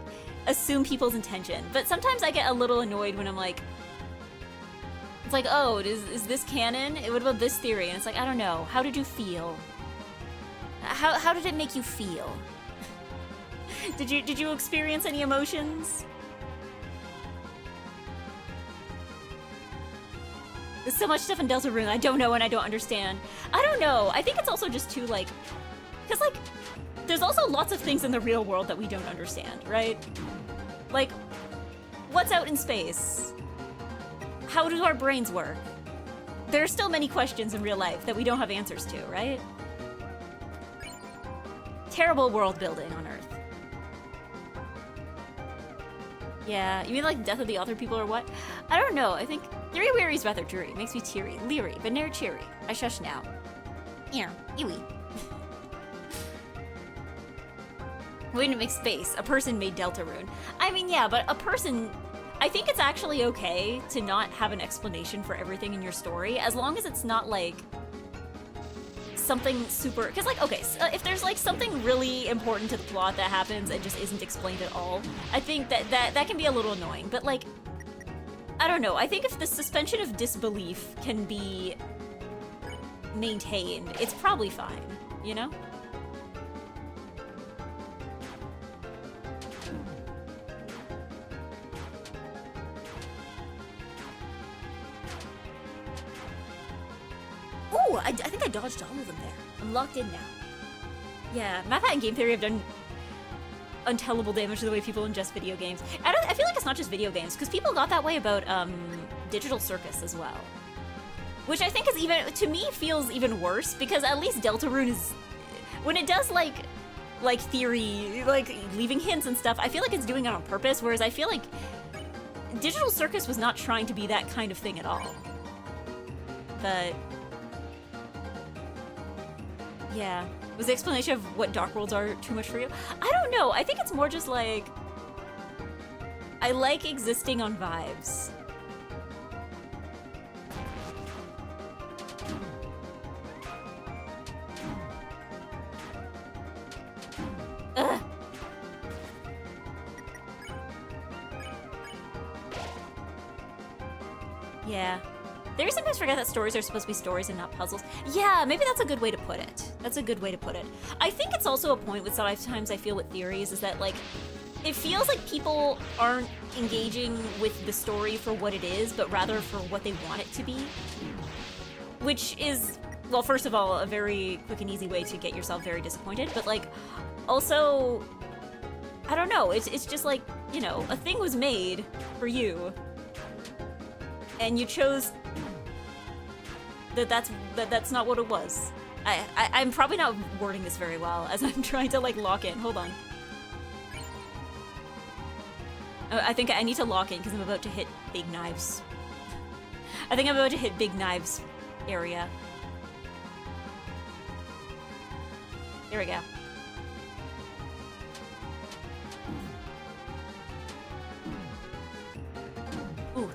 assume people's intention. But sometimes I get a little annoyed when I'm like, it's like, oh, is this canon? What about this theory? And it's like, I don't know. How did you feel? How did it make you feel? Did you experience any emotions? There's so much stuff in Deltarune I don't know and I don't understand. I don't know. I think it's also just too, like... Because, like, there's also lots of things in the real world that we don't understand, right? Like, what's out in space? How do our brains work? There are still many questions in real life that we don't have answers to, right? Terrible world building on Earth. Yeah, you mean like Death of the Author people or what? I don't know, I think Theory Weary's rather dreary. Makes me teary, leery, but ne'er cheery. I shush now. Yeah, ewy. We didn't make space. A person made Deltarune. I mean, yeah, but a person... I think it's actually okay to not have an explanation for everything in your story, as long as it's not, like, something super... Because, like, okay, so if there's, like, something really important to the plot that happens and just isn't explained at all, I think that can be a little annoying. But, like, I don't know. I think if the suspension of disbelief can be maintained, it's probably fine, you know? Ooh, I think I dodged all of them there. I'm locked in now. Yeah, Math Hat and Game Theory have done untellable damage to the way people ingest video games. I feel like it's not just video games, because people got that way about Digital Circus as well. Which I think is even, to me, feels even worse, because at least Deltarune is, when it does like theory, like leaving hints and stuff, I feel like it's doing it on purpose, whereas I feel like Digital Circus was not trying to be that kind of thing at all. But yeah. Was the explanation of what Dark Worlds are too much for you? I don't know. I think it's more just like, I like existing on vibes. Ugh. Yeah. They sometimes forget that stories are supposed to be stories and not puzzles. Yeah, maybe that's a good way to put it. That's a good way to put it. I think it's also a point with sometimes I feel with theories is that, like, it feels like people aren't engaging with the story for what it is, but rather for what they want it to be. Which is, well, first of all, a very quick and easy way to get yourself very disappointed, but, like, also, I don't know, it's just like, you know, a thing was made for you, and you chose that's not what it was. I'm probably not wording this very well as I'm trying to, like, lock in. Hold on. I think I need to lock in because I'm about to hit Big Knives. I think I'm about to hit Big Knives area. Here we go. Ooh.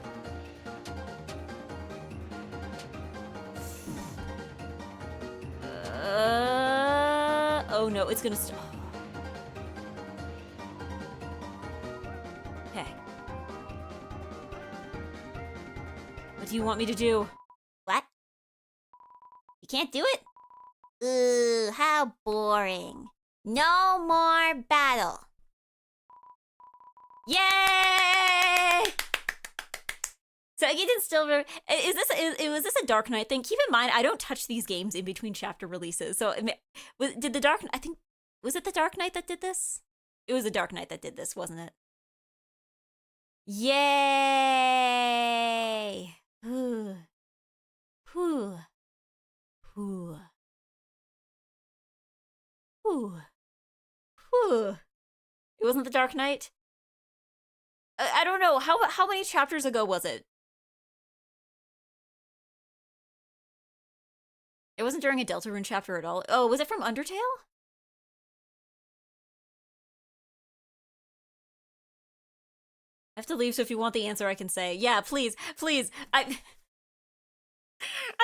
Oh no, it's gonna stop. Okay. What do you want me to do? What? You can't do it? Ooh, how boring. No more battle. Yay! So Eggy didn't still. Was this a Dark Knight thing? Keep in mind, I don't touch these games in between chapter releases. So did the Dark? I think was it the Dark Knight that did this? It was the Dark Knight that did this, wasn't it? Yay! Whew. Whew. Whew. Whew. Whew. It wasn't the Dark Knight? I don't know. How many chapters ago was it? It wasn't during a Deltarune chapter at all. Oh, was it from Undertale? I have to leave, so if you want the answer, I can say. Yeah, please, please. I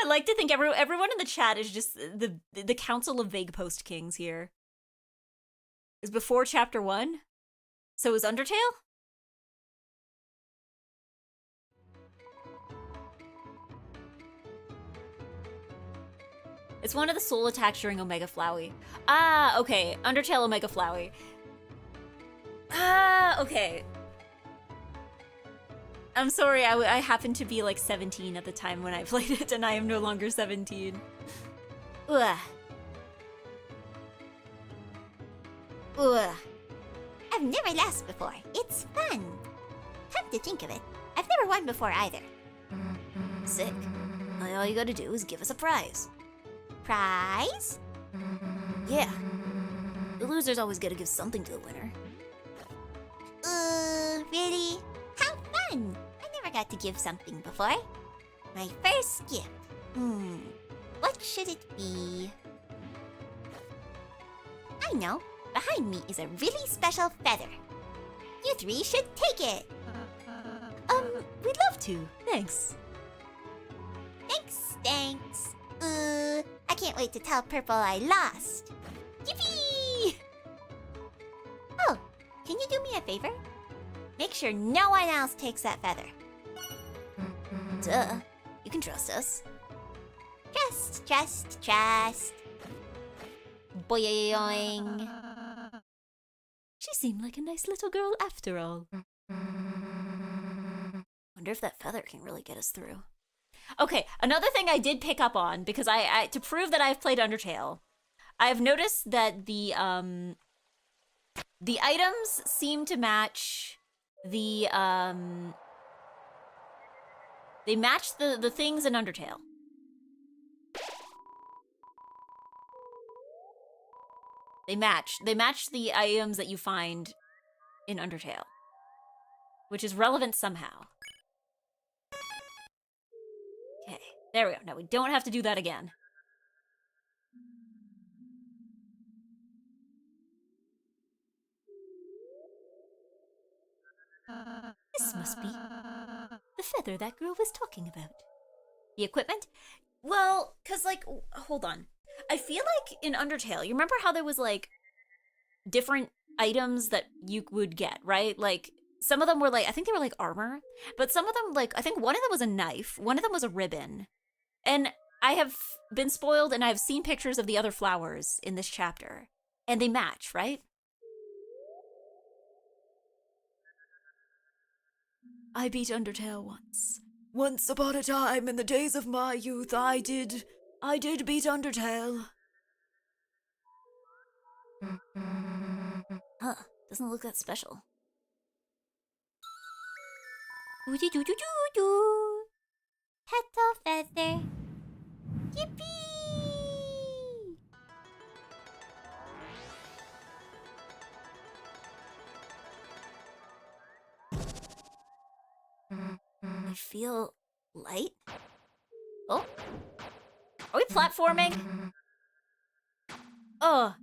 like to think everyone in the chat is just the Council of Vague Post Kings here. Is before chapter 1? So is Undertale? It's one of the soul attacks during Omega Flowey. Ah, okay. Undertale Omega Flowey. Ah, okay. I'm sorry, I happened to be like 17 at the time when I played it, and I am no longer 17. Ugh. Ugh. I've never lost before. It's fun. Come to think of it, I've never won before either. Sick. All you gotta do is give us a prize. Prize? Yeah. The loser's always gotta give something to the winner. Really? How fun! I never got to give something before. My first gift. What should it be? I know. Behind me is a really special feather. You three should take it. We'd love to. Thanks. Thanks. I can't wait to tell Purple I lost. Yippee! Oh, can you do me a favor? Make sure no one else takes that feather. Duh. You can trust us. Trust. Trust, trust. Boing. She seemed like a nice little girl after all. Wonder if that feather can really get us through. Okay, another thing I did pick up on, because I to prove that I've played Undertale, I've noticed that the items seem to match the they match the things in Undertale. They match the items that you find in Undertale, which is relevant somehow. Okay, there we go. Now we don't have to do that again. This must be the feather that girl was talking about. The equipment? Well, because, like, hold on. I feel like in Undertale, you remember how there was, like, different items that you would get, right? Like, some of them were, like, I think they were, like, armor. But some of them, like, I think one of them was a knife. One of them was a ribbon. And I have been spoiled, and I've seen pictures of the other flowers in this chapter. And they match, right? I beat Undertale once. Once upon a time, in the days of my youth, I did beat Undertale. Huh, doesn't look that special. Ooh-dee-doo-doo-doo-doo. Petal feather. Yippee! I feel light. Oh, are we platforming? Oh.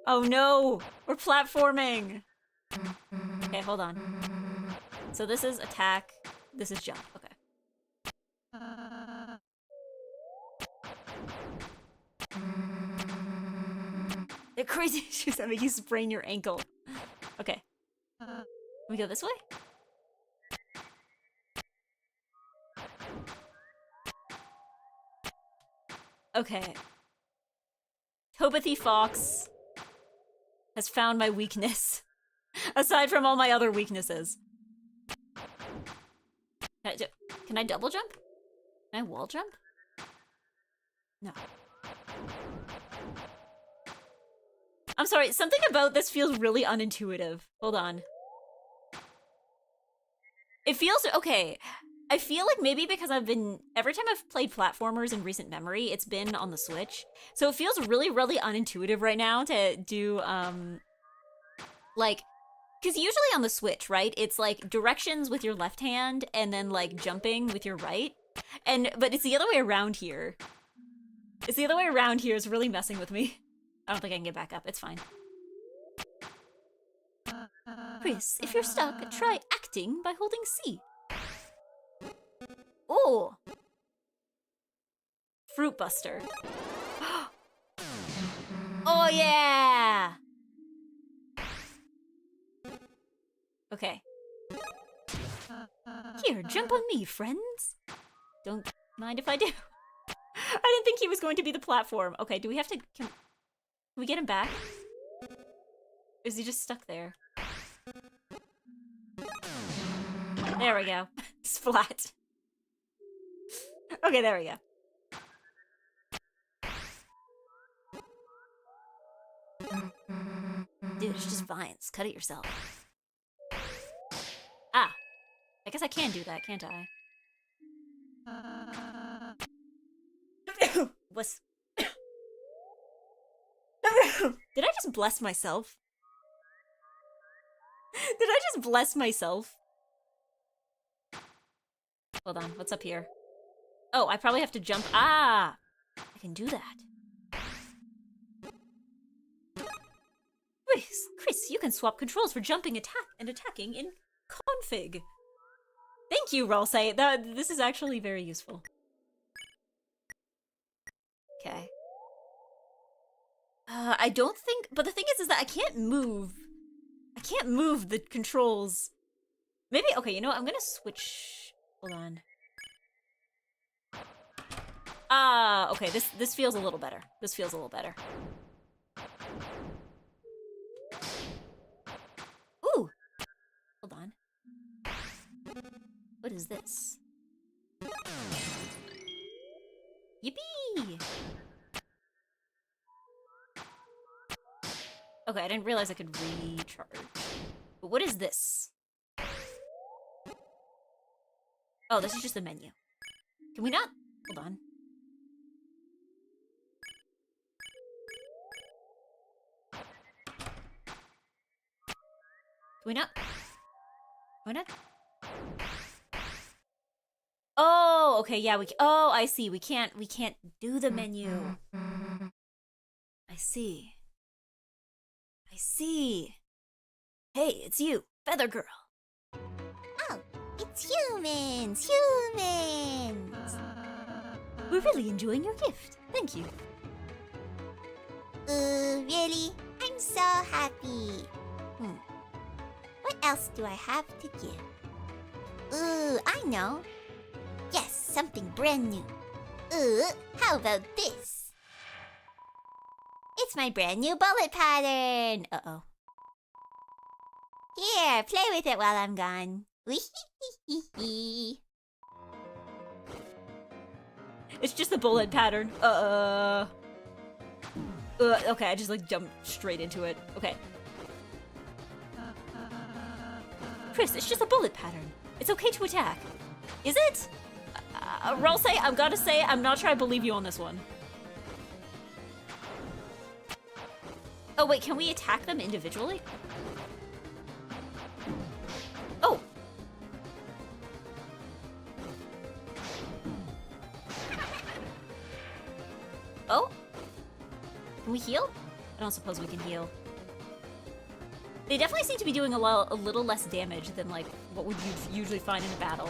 Oh no, we're platforming. Okay, hold on. So this is attack, this is jump, okay. They're crazy issues that make you sprain your ankle. Okay. Can we go this way? Okay. Tobothy Fox has found my weakness. Aside from all my other weaknesses. Can I double jump? Can I wall jump? No. I'm sorry, something about this feels really unintuitive. Hold on. It feels okay. I feel like maybe because every time I've played platformers in recent memory, it's been on the Switch. So it feels really, really unintuitive right now to do, like, because usually on the Switch, right, it's like directions with your left hand and then like jumping with your right. But it's the other way around here. It's the other way around here is really messing with me. I don't think I can get back up. It's fine. Chris, if you're stuck, try acting by holding C. Oh! Fruit Buster. Oh yeah! Okay. Here, jump on me, friends. Don't mind if I do. I didn't think he was going to be the platform. Okay, do we have to... Can we get him back? Or is he just stuck there? There we go. It's flat. Okay, there we go. Dude, it's just vines. Cut it yourself. Ah! I guess I can do that, can't I? Was... Did I just bless myself? Did I just bless myself? Hold on, what's up here? Oh, I probably have to jump. Ah! I can do that. Chris, you can swap controls for jumping, attack, and attacking in config. Thank you, Rollsay. This is actually very useful. Okay. I don't think... But the thing is that I can't move. I can't move the controls. Maybe... Okay, you know what? I'm gonna switch... Hold on. Ah, okay, this feels a little better. This feels a little better. Ooh! Hold on. What is this? Yippee! Okay, I didn't realize I could recharge. But what is this? Oh, this is just a menu. Can we not? Hold on. Can we not? Can we not? Oh, okay, yeah, oh, I see. We can't do the menu. I see. I see. Hey, it's you, Feather Girl. Oh, it's humans! Humans! We're really enjoying your gift. Thank you. Really? I'm so happy. What else do I have to give? I know. Yes, something brand new. How about this? It's my brand new bullet pattern. Uh-oh. Here, play with it while I'm gone. It's just a bullet pattern. Okay, I just like jumped straight into it. Okay. Chris, it's just a bullet pattern. It's okay to attack. Is it? Ralsei, I've got to say, I'm not sure I believe you on this one. Oh, wait, can we attack them individually? Oh! Oh? Can we heal? I don't suppose we can heal. They definitely seem to be doing a little less damage than, like, what would you usually find in a battle.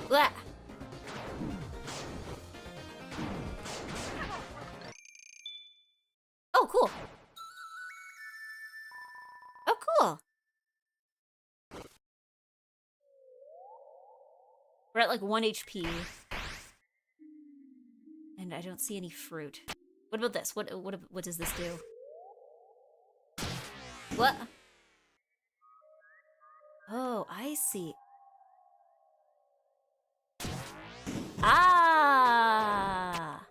Blah. Oh, cool. Oh, cool. We're at, like, 1 HP. And I don't see any fruit. What about this? What does this do? What? Oh, I see. Ah!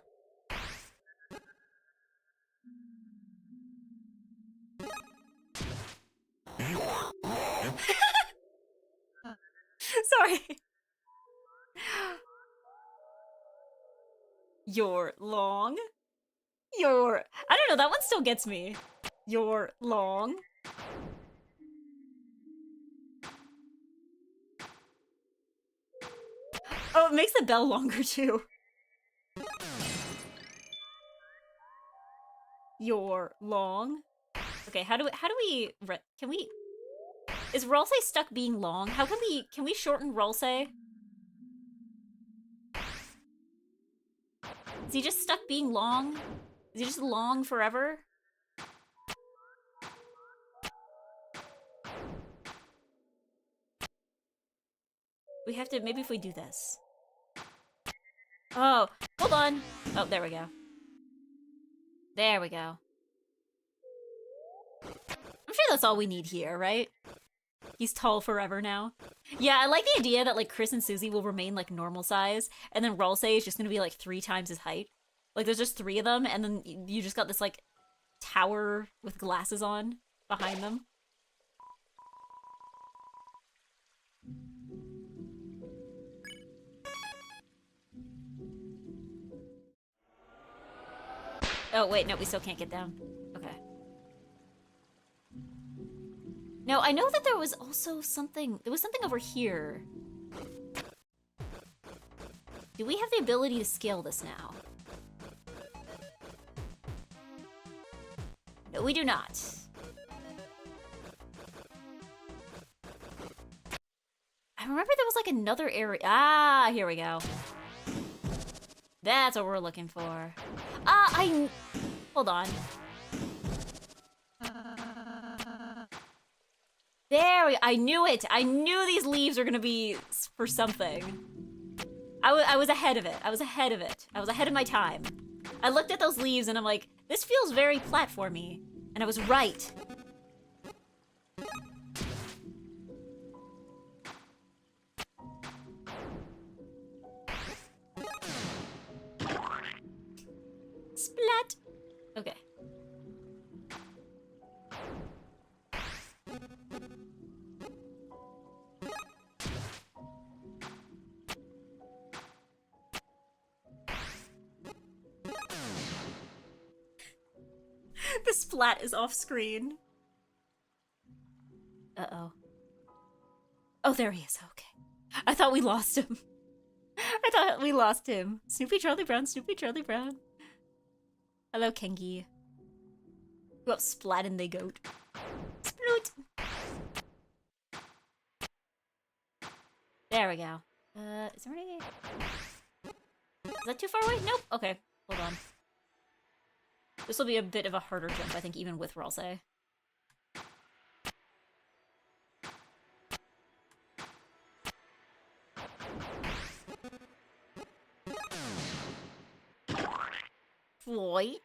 Sorry. You're long. You're... I don't know, that one still gets me. You're long. Oh, it makes the bell longer too. You're long. Okay, how do we can we... Is Ralsei stuck being long? How can we shorten Ralsei? Is he just stuck being long? Is he just long forever? We have to, maybe if we do this. Oh, hold on. Oh, there we go. There we go. I'm sure that's all we need here, right? He's tall forever now. Yeah, I like the idea that, like, Chris and Susie will remain, like, normal size, and then Ralsei is just gonna be, like, 3 times his height. Like, there's just 3 of them, and then you just got this, like, tower with glasses on behind them. Oh, wait, no, we still can't get down. Okay. No, I know that there was also something... There was something over here. Do we have the ability to scale this now? No, we do not. I remember there was, like, another area... Ah, here we go. That's what we're looking for. Hold on. I knew it. I knew these leaves were gonna be for something. I was ahead of it. I was ahead of it. I was ahead of my time. I looked at those leaves and I'm like, this feels very platformy. And I was right. Splat. Okay. The splat is off screen. Uh-oh. Oh, there he is. Okay. I thought we lost him. I thought we lost him. Snoopy Charlie Brown, Snoopy Charlie Brown. Hello, Kengi. Go up, splat in the goat. Sploot! There we go. Is there any... Is that too far away? Nope. Okay, hold on. This will be a bit of a harder jump, I think, even with Ralse. Floyd.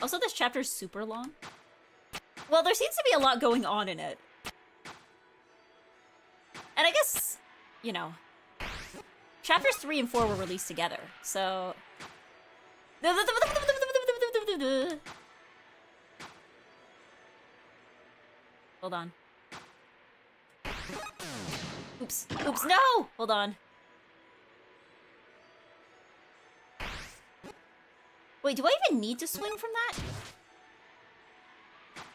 Also, this chapter's super long. Well, there seems to be a lot going on in it. And I guess, you know, chapters 3 and 4 were released together, so... Hold on. Oops. Oops, no! Hold on. Wait, do I even need to swing from that?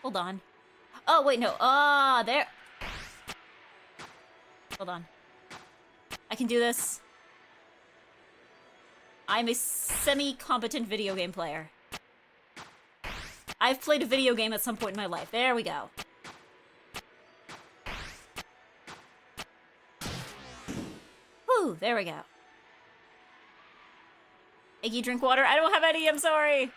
Hold on. Oh, wait, no. Ah, there. Hold on. I can do this. I'm a semi-competent video game player. I've played a video game at some point in my life. There we go. Whew, there we go. Eggy, drink water. I don't have any, I'm sorry.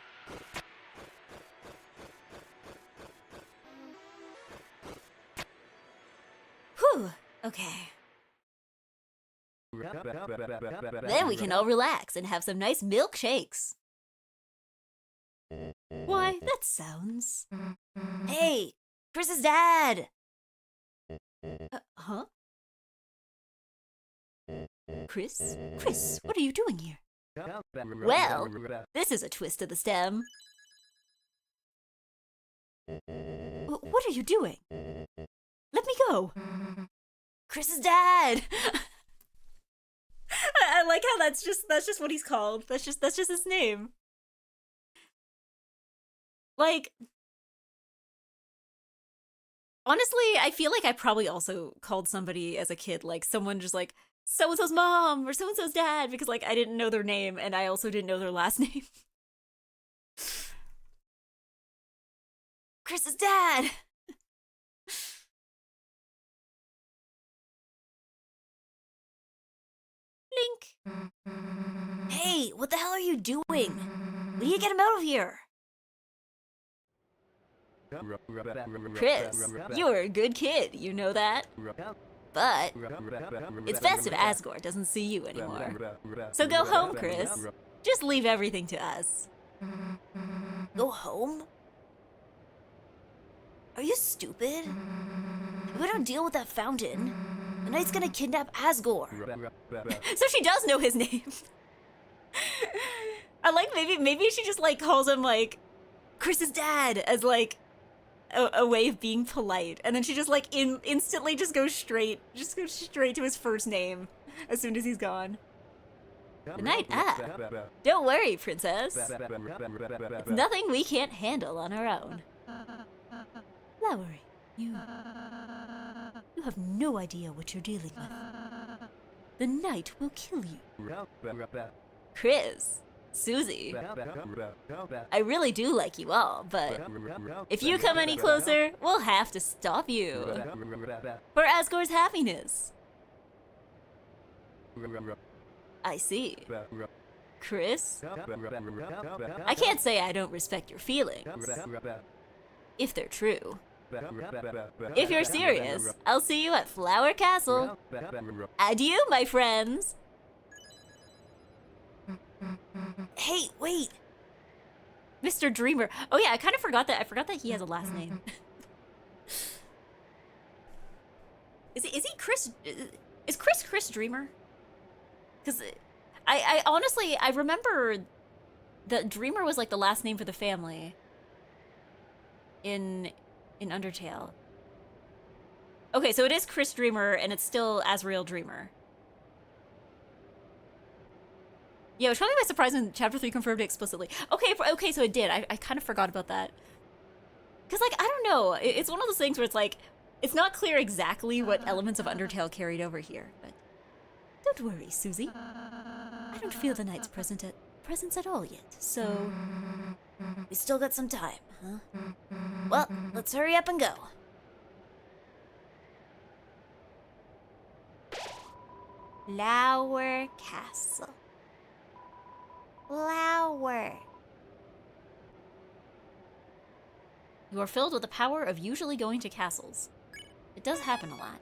Whew, okay. Then we can all relax and have some nice milkshakes. Why, that sounds... Hey, Chris's dad! Huh? Chris? Chris, what are you doing here? Well, this is a twist of the stem. What are you doing? Let me go. Chris's dad! I like how that's just what he's called. That's just his name. Like, honestly, I feel like I probably also called somebody as a kid, like someone just like, so-and-so's mom or so-and-so's dad, because like I didn't know their name and I also didn't know their last name. Chris's dad! Link! Hey, what the hell are you doing? We need to get him out of here! Chris, you're a good kid, you know that? But it's best if Asgore doesn't see you anymore. So go home, Chris. Just leave everything to us. Go home? Are you stupid? If we don't deal with that fountain, the Knight's gonna kidnap Asgore. So she does know his name. I like maybe she just like calls him like Chris's dad as like a way of being polite, and then she just like instantly just goes straight to his first name as soon as he's gone. The Knight, don't worry, princess. It's nothing we can't handle on our own. Flowery, you have no idea what you're dealing with. The Knight will kill you. Chris, Susie, I really do like you all, but if you come any closer, we'll have to stop you. For Asgore's happiness. I see. Chris, I can't say I don't respect your feelings. If they're true. If you're serious, I'll see you at Flower Castle. Adieu, my friends. Hey, wait. Mr. Dreamer. Oh yeah, I kind of forgot that. I forgot that he has a last name. Is he Chris? Is Chris Dreamer? Because I honestly, I remember that Dreamer was like the last name for the family in Undertale. Okay, so it is Chris Dreamer, and it's still Asriel Dreamer. Yeah, which probably by surprise when Chapter 3 confirmed it explicitly. Okay, so it did. I kind of forgot about that. Because, like, I don't know. It's one of those things where it's like, it's not clear exactly what elements of Undertale carried over here, but don't worry, Susie. I don't feel the knight's presence at all yet, so we still got some time, huh? Well, let's hurry up and go. Flower Castle. Flower. You are filled with the power of usually going to castles. It does happen a lot.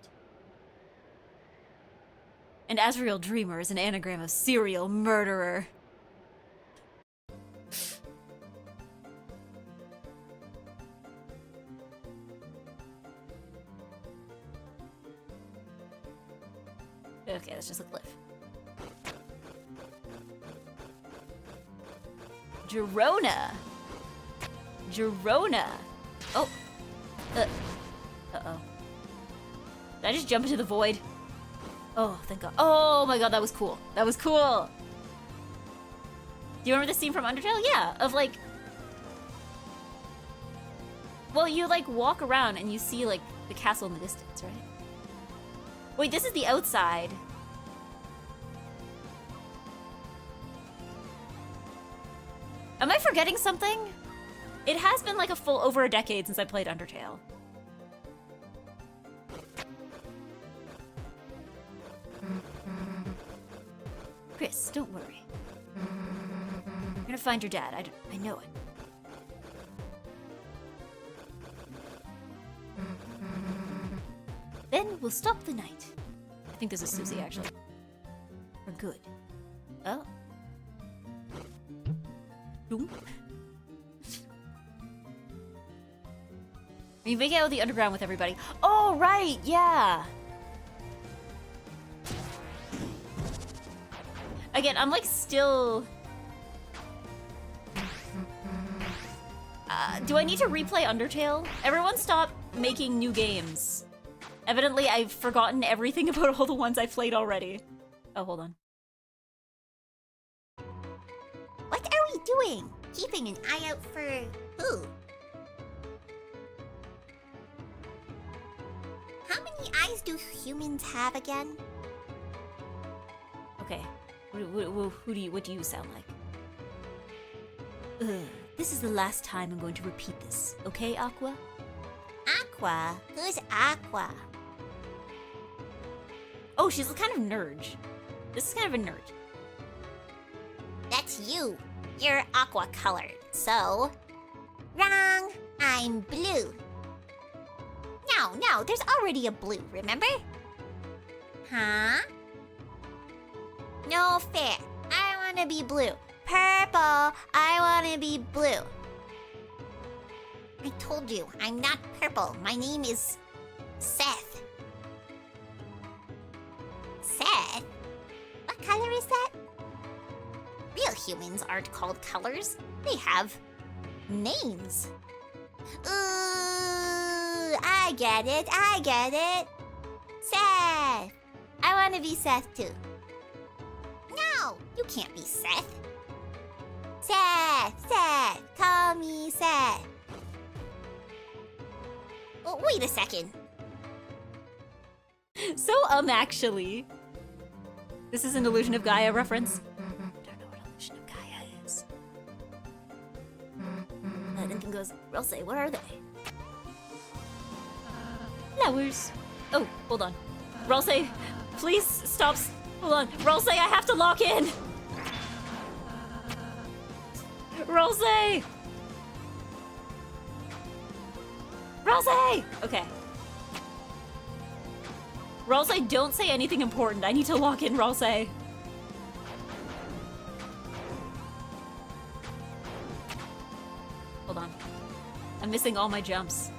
And Asriel Dreamer is an anagram of serial murderer. Okay, that's just a glyph. Jarona! Jarona! Oh! Uh-oh. Did I just jump into the void? Oh, thank God. Oh my God, that was cool. That was cool! Do you remember the scene from Undertale? Yeah, of like... Well, you like walk around and you see like the castle in the distance, right? Wait, this is the outside. Am I forgetting something? It has been like over a decade since I played Undertale. Chris, don't worry. You're gonna find your dad. I know it. Then we'll stop the night. I think this is Susie, actually. For good. Oh. Doom. Are you making out with the underground with everybody? Oh, right, yeah! Again, I'm like still... do I need to replay Undertale? Everyone stop making new games. Evidently, I've forgotten everything about all the ones I've played already. Oh, hold on. What are we doing? Keeping an eye out for who? How many eyes do humans have again? Okay. What do you sound like? This is the last time I'm going to repeat this. Okay, Aqua? Aqua? Who's Aqua? Oh, she's kind of nerd. This is kind of a nerd. That's you. You're aqua colored, so... Wrong! I'm blue. No, there's already a blue, remember? Huh? No fair. I wanna be blue. Purple! I wanna be blue. I told you, I'm not purple. My name is... Seth. Seth? What color is that? Real humans aren't called colors. They have names. Ooh, I get it. Seth. I want to be Seth too. No, you can't be Seth. Seth, call me Seth. Oh, wait a second. So, actually. This is an Illusion of Gaia reference. I don't know what Illusion of Gaia is. Anything goes, Rose, what are they? Flowers. Oh, hold on. Rose, please stop. Hold on. Rose, I have to lock in. Rose! Ralsei! Okay. Ralsei, don't say anything important. I need to lock in Ralsei. Hold on. I'm missing all my jumps.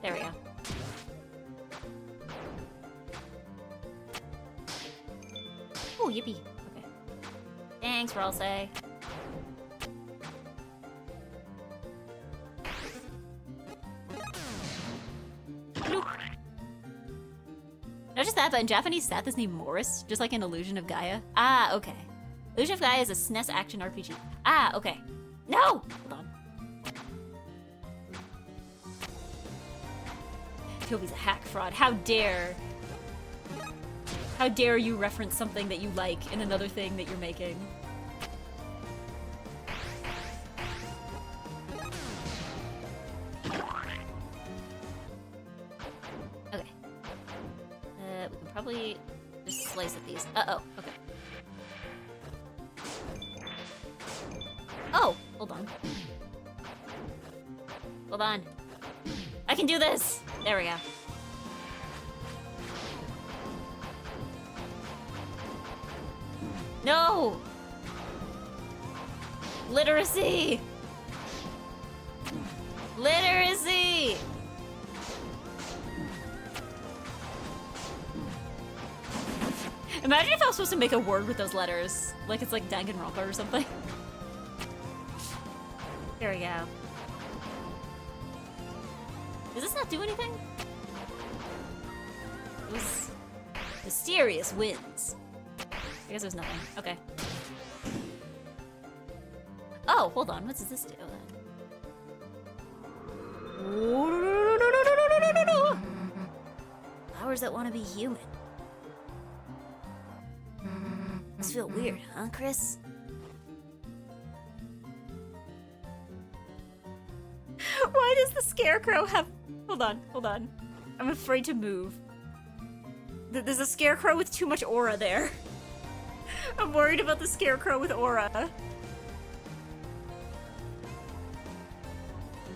There we go. Oh, yippee. Okay. Thanks, Ralsei. Not just that, but in Japanese, Seth is named Morris, just like in Illusion of Gaia. Ah, okay. Illusion of Gaia is a SNES action RPG. Ah, okay. No! Hold on. Toby's a hack fraud. How dare. How dare you reference something that you like in another thing that you're making? Okay. We can probably just slice at these. Uh-oh, okay. Oh, hold on. Hold on. I can do this! There we go. No! Literacy! Literacy! Imagine if I was supposed to make a word with those letters. Like it's like Danganronpa or something. There we go. Does this not do anything? It was mysterious winds. I guess there's nothing. Okay. Oh, hold on. What does this do then? Flowers that want to be human. Must feel weird, huh, Chris? Why does the scarecrow have... Hold on, hold on. I'm afraid to move. There's a scarecrow with too much aura there. I'm worried about the scarecrow with aura.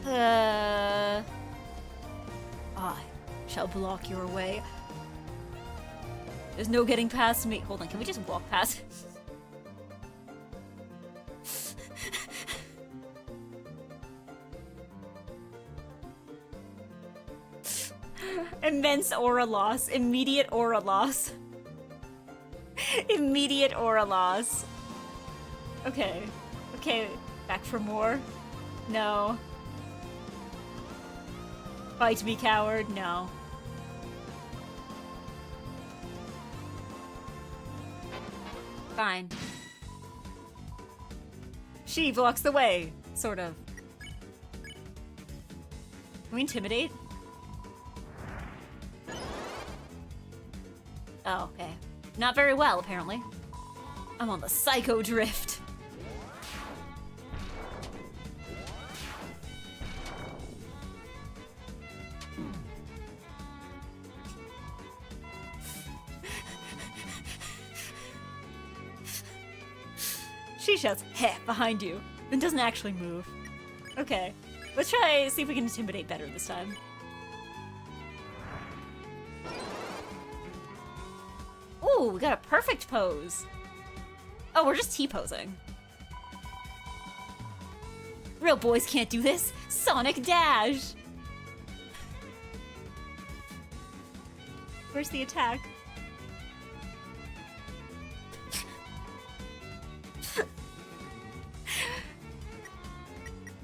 I shall block your way. There's no getting past me. Hold on, can we just walk past? Immense aura loss. Immediate aura loss. Immediate aura loss. Okay. Okay, back for more? No. Fight me, coward? No. Fine. She blocks the way, sort of. Can we intimidate? Oh, okay. Not very well, apparently. I'm on the psycho drift. She shouts, heh, behind you, then doesn't actually move. Okay. Let's try, see if we can intimidate better this time. Ooh, we got a perfect pose. Oh, we're just T-posing. Real boys can't do this. Sonic Dash! Where's the attack?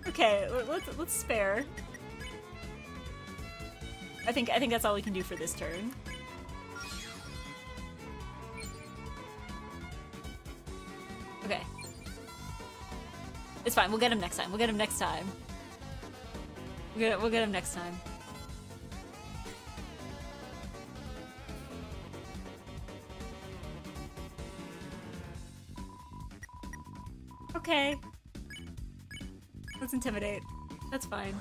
Okay, let's spare. I think that's all we can do for this turn. Okay. It's fine. We'll get him next time. We'll get him next time. We'll get him next time. Okay. Let's intimidate. That's fine.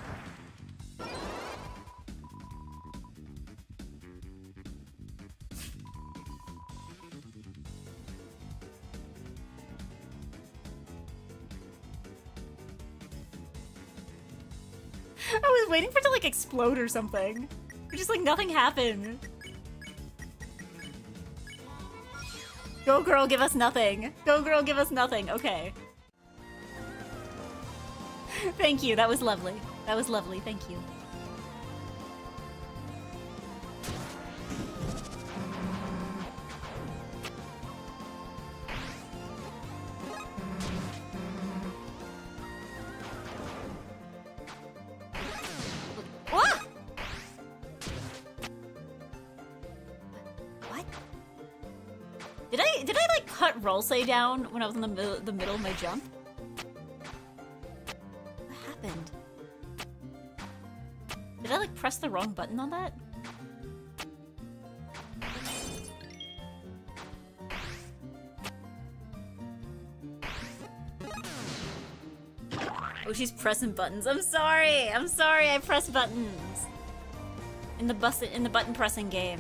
I was waiting for it to like explode or something. But just like nothing happened. Go girl, give us nothing. Go girl, give us nothing. Okay. Thank you, that was lovely. That was lovely, thank you. Ah! What? Did I like cut Rolsei down when I was in the middle of my jump? What happened? Did I like press the wrong button on that? Oh, she's pressing buttons. I'm sorry. I'm sorry. I press buttons in the button pressing game.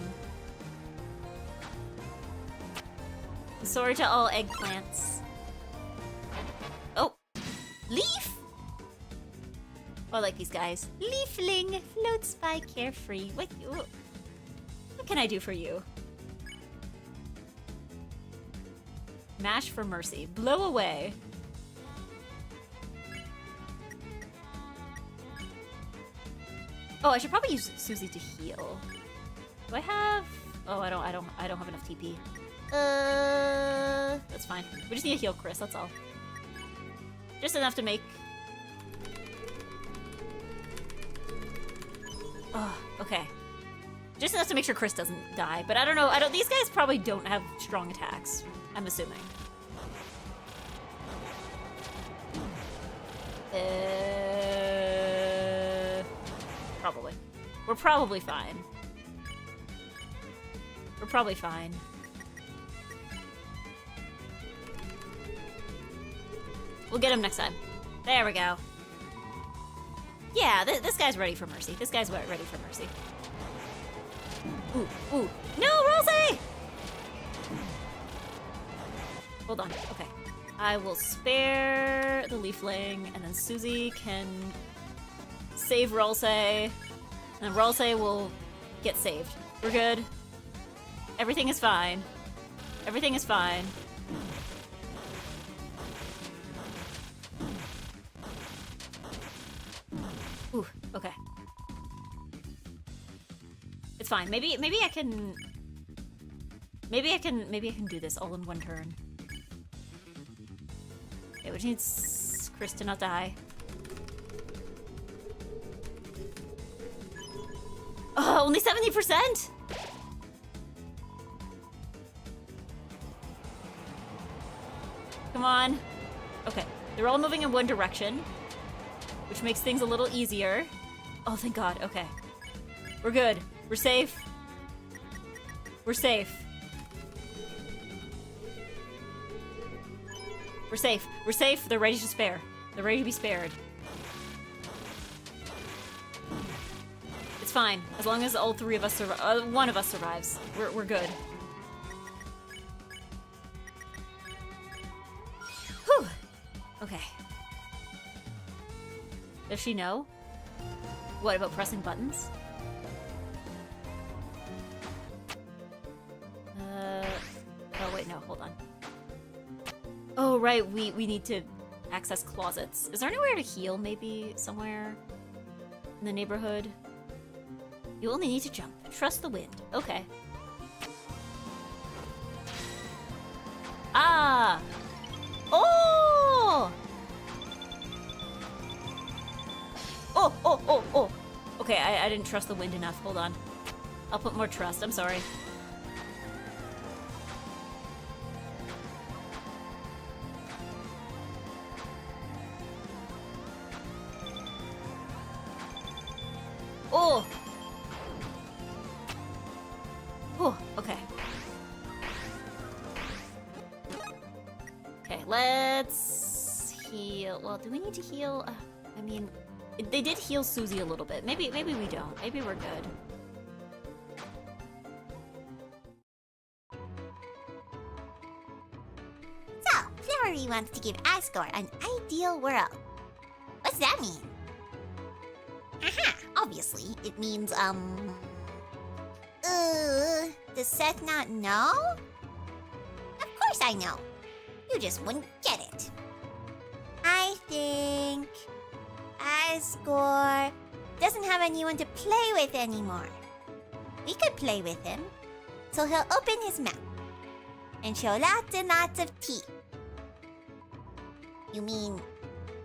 Sorry to all eggplants. Oh, leaf. Oh, I like these guys. Leafling floats by carefree. What can I do for you? Mash for mercy. Blow away. Oh, I should probably use Susie to heal. Do I have? Oh, I don't have enough TP. That's fine. We just need to heal Chris. That's all. Just enough to make. Oh, okay. Just enough to make sure Chris doesn't die. But I don't know. These guys probably don't have strong attacks. I'm assuming. Probably. We're probably fine. We're probably fine. We'll get him next time. There we go. Yeah, this guy's ready for mercy. This guy's ready for mercy. Ooh, ooh. No, Rosie! Hold on. Okay. I will spare the Leafling, and then Susie can save Rolsei, and then Rolsei will get saved. We're good. Everything is fine. Everything is fine. Ooh, okay. It's fine. Maybe I can do this all in one turn. Okay, which needs Chris to not die. Oh, only 70%? Come on. Okay, they're all moving in one direction, which makes things a little easier. Oh, thank God. Okay. We're good. We're safe. We're safe. We're safe. We're safe. They're ready to spare. They're ready to be spared. It's fine. As long as all three of us survive. One of us survives. We're good. Whew. Okay. Does she know? What about pressing buttons? Oh wait, no, hold on. Oh right, we need to access closets. Is there anywhere to heal, maybe somewhere in the neighborhood? You only need to jump. Trust the wind. Okay. Ah! Oh! Oh, oh, oh, oh. Okay, I didn't trust the wind enough. Hold on. I'll put more trust. I'm sorry. Oh! Oh, okay. Okay, let's heal. Well, do we need to heal? I mean, they did heal Susie a little bit. Maybe we don't. Maybe we're good. So, Flurry wants to give Asgore an ideal world. What's that mean? Obviously, it means, does Seth not know? Of course I know. You just wouldn't get it. I think Asgore doesn't have anyone to play with anymore. We could play with him, so he'll open his mouth and show lots and lots of teeth. You mean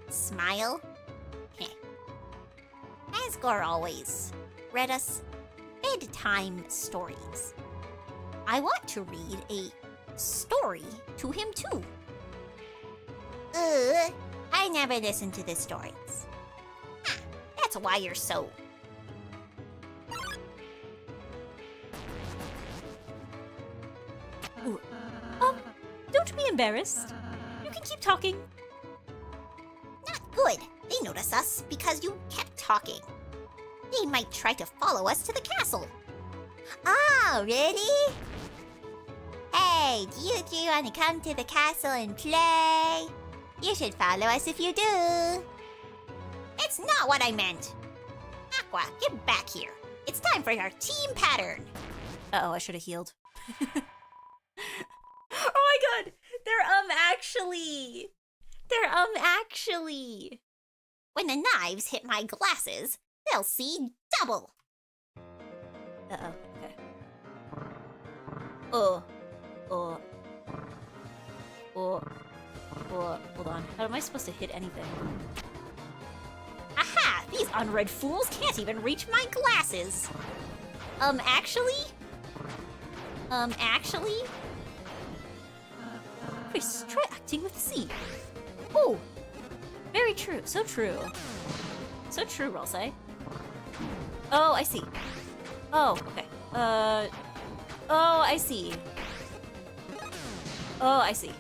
smile? Heh. Asgore always read us bedtime stories. I want to read a story to him too. I never listened to the stories. That's why you're so... Ooh. Don't be embarrassed. You can keep talking. Not good. They notice us because you kept talking. They might try to follow us to the castle. Oh, really? Hey, do you two want to come to the castle and play? You should follow us if you do. It's not what I meant. Aqua, get back here. It's time for our team pattern. Uh-oh, I should have healed. Oh my god! They're actually... When the knives hit my glasses, they'll see double. Uh-oh, okay. Hold on. How am I supposed to hit anything? Aha! These unread fools can't even reach my glasses. Actually? Chris, try acting with C. Oh! Very true. So true. So true, I'll say. Oh, I see. Oh, okay. Oh, I see. Oh, I see.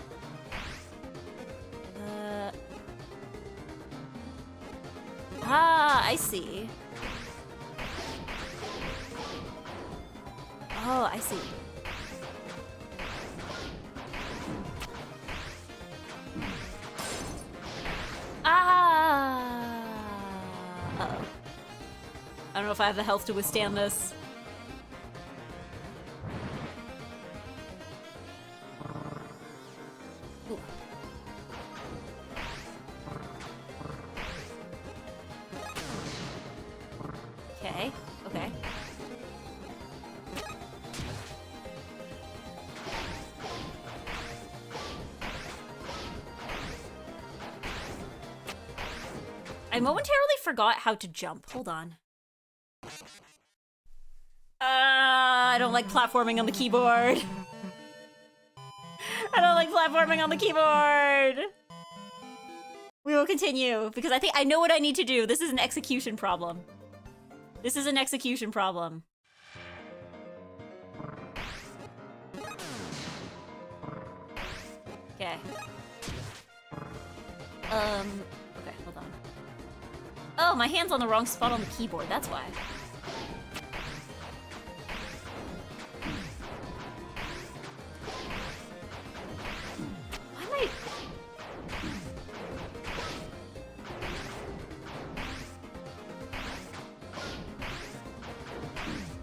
I see. Oh, I see. Uh-oh. I don't know if I have the health to withstand this. Ooh. Okay, okay. I momentarily forgot how to jump. Hold on. I don't like platforming on the keyboard. I don't like platforming on the keyboard. We will continue because I think I know what I need to do. This is an execution problem. This is an execution problem. Okay. Okay, hold on. Oh, my hand's on the wrong spot on the keyboard, that's why. Why am I...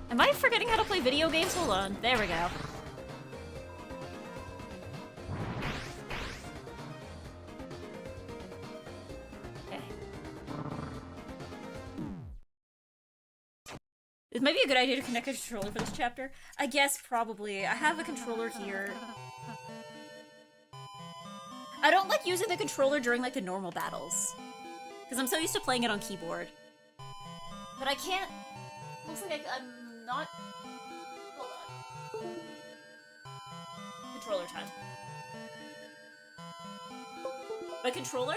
Am I forgetting how to play video games? Hold on, there we go. It might be a good idea to connect a controller for this chapter. I guess probably. I have a controller here. I don't like using the controller during like the normal battles. Because I'm so used to playing it on keyboard. But I can't... Looks like I'm not... Hold on. Controller time. My controller?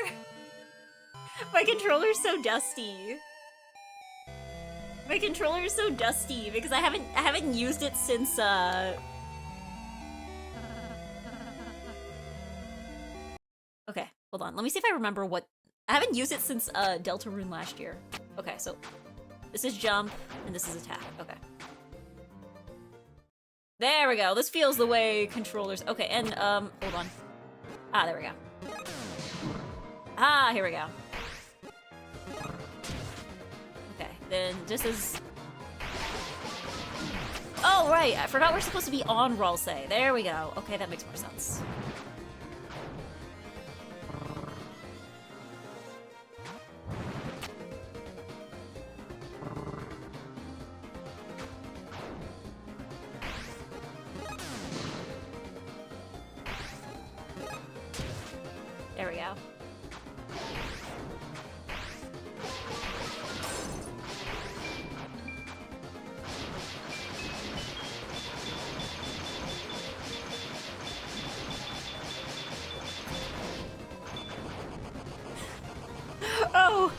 My controller's so dusty. My controller is so dusty because I haven't used it since Okay, hold on. Let me see if I remember what I haven't used it since Deltarune last year. Okay, so this is jump and this is attack. Okay. There we go. This feels the way controllers. Okay, and hold on. Ah, there we go. Ah, here we go. Okay. then just as... Oh, right, I forgot we're supposed to be on Ralsei. There we go. Okay, that makes more sense. There we go. Oh!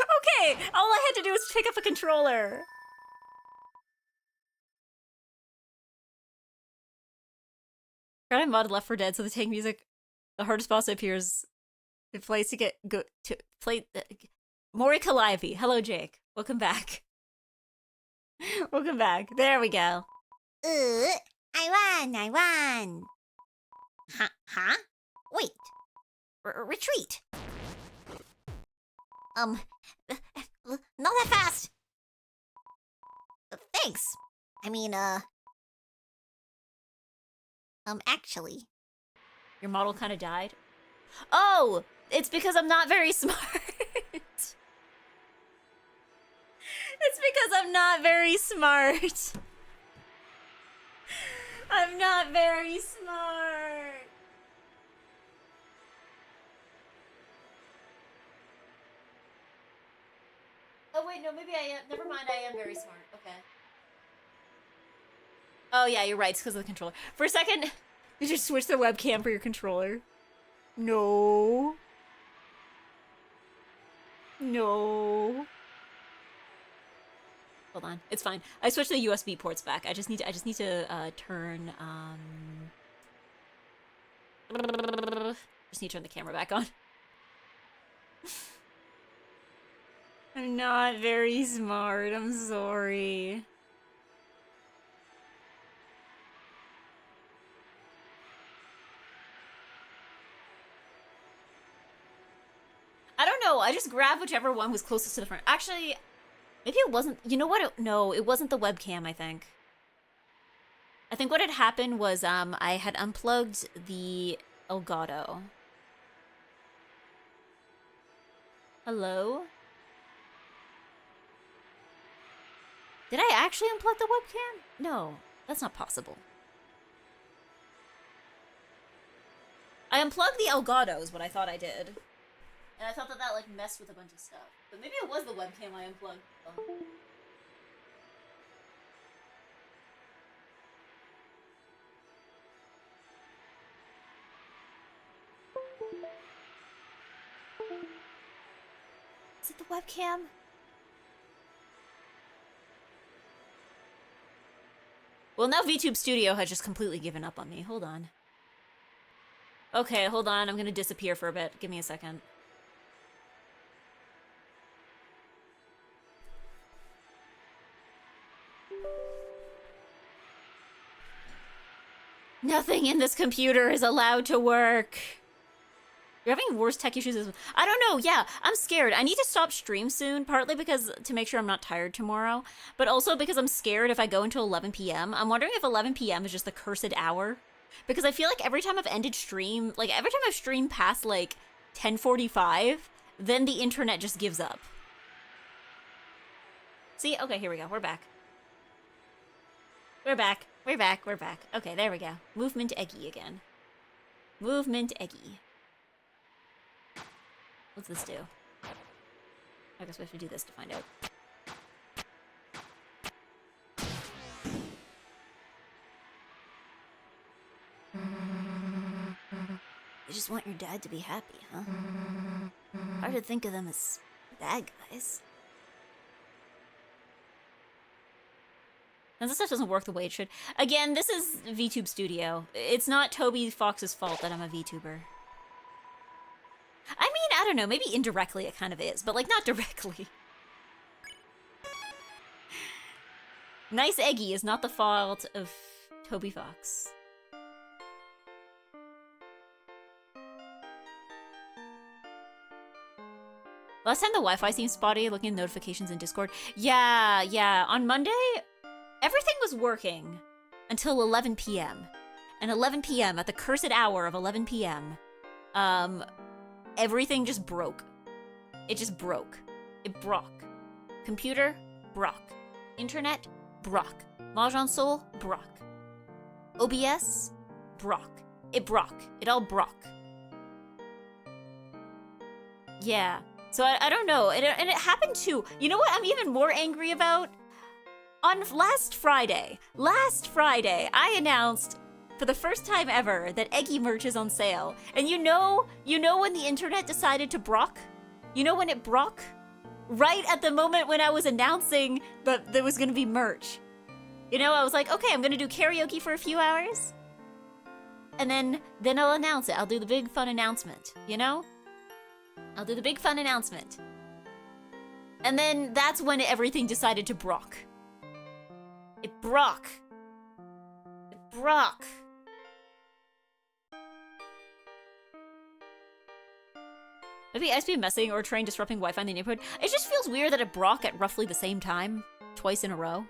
Okay, all I had to do was pick up a controller. I mod Left 4 Dead so the tank music, the hardest boss appears. It plays to get go to play. Mori Calliope. Hello, Jake. Welcome back. Welcome back. There we go. I won. Huh? Wait. Retreat. Not that fast. Thanks. I mean, actually. Your model kind of died. Oh, it's because I'm not very smart. It's because I'm not very smart. I'm not very smart. Oh wait, no, maybe I am. Never mind, I am very smart. Okay. Oh yeah, you're right. It's because of the controller. For a second, did you switch the webcam for your controller? No. No. Hold on, it's fine. I switched the USB ports back. I just need to turn just need to turn the camera back on. I'm not very smart. I'm sorry. I don't know. I just grabbed whichever one was closest to the front. Actually, maybe it wasn't. You know what? No, it wasn't the webcam, I think. I think what had happened was I had unplugged the Elgato. Hello? Did I actually unplug the webcam? No, that's not possible. I unplugged the Elgato is what I thought I did. And I thought that like messed with a bunch of stuff. But maybe it was the webcam I unplugged. Oh. Is it the webcam? Well, now VTube Studio has just completely given up on me. Hold on. Okay, hold on. I'm gonna disappear for a bit. Give me a second. Nothing in this computer is allowed to work. You're having worse tech issues as well. I don't know, yeah, I'm scared. I need to stop stream soon, partly because to make sure I'm not tired tomorrow, but also because I'm scared if I go until 11 p.m. I'm wondering if 11 p.m. is just the cursed hour. Because I feel like every time I've ended stream, like every time I've streamed past like 10:45, then the internet just gives up. See? Okay, here we go. We're back. We're back. We're back. We're back. Okay, there we go. Movement EGGY again. Movement EGGY. What's this do? I guess we have to do this to find out. You just want your dad to be happy, huh? Hard to think of them as bad guys. And this stuff doesn't work the way it should. Again, this is VTube Studio. It's not Toby Fox's fault that I'm a VTuber. I mean, I don't know, maybe indirectly it kind of is, but like not directly. NiceEggy is not the fault of Toby Fox. Last time the Wi-Fi seemed spotty, looking at notifications in Discord. Yeah. On Monday, everything was working until 11 p.m. And 11 p.m., at the cursed hour of 11 p.m., everything just broke. It just broke. It broke. Computer, broke. Internet, broke. Mahjong Soul, broke. OBS, broke. It broke. It all broke. Yeah. So I don't know. And it happened too. You know what I'm even more angry about? On last Friday, I announced for the first time ever that EGGY merch is on sale. And you know when the internet decided to brock? You know when it brock? Right at the moment when I was announcing that there was gonna be merch. You know, I was like, okay, I'm gonna do karaoke for a few hours. And then I'll announce it. I'll do the big fun announcement, you know? I'll do the big fun announcement. And then that's when everything decided to brock. It brock. It brock. Maybe ISP messing or train disrupting Wi-Fi in the neighborhood. It just feels weird that it brock at roughly the same time, twice in a row.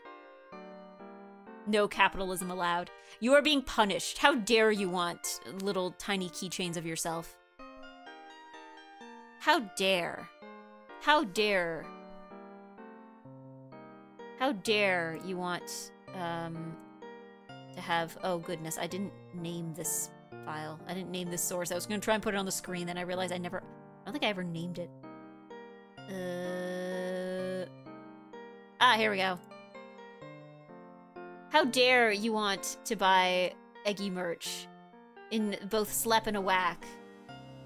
No capitalism allowed. You are being punished. How dare you want little tiny keychains of yourself? How dare? How dare? How dare you want to have? Oh goodness, I didn't name this file. I didn't name this source. I was gonna try and put it on the screen, then I realized I don't think I ever named it. Here we go. How dare you want to buy EGGY merch in both Slep and a Whack,